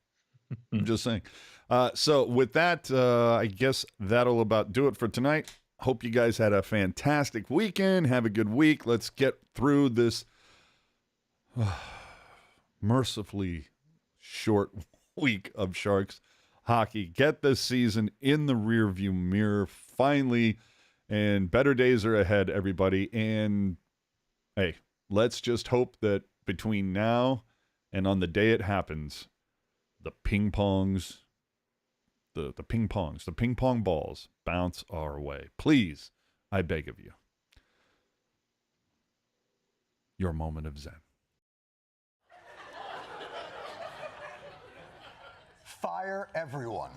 I'm just saying. So with that, I guess that'll about do it for tonight. Hope you guys had a fantastic weekend. Have a good week. Let's get through this mercifully short week of Sharks hockey. Get this season in the rearview mirror finally, and better days are ahead, everybody. And hey, let's just hope that between now and on the day it happens, the ping pong balls bounce our way. Please, I beg of you. Your moment of zen. Fire everyone.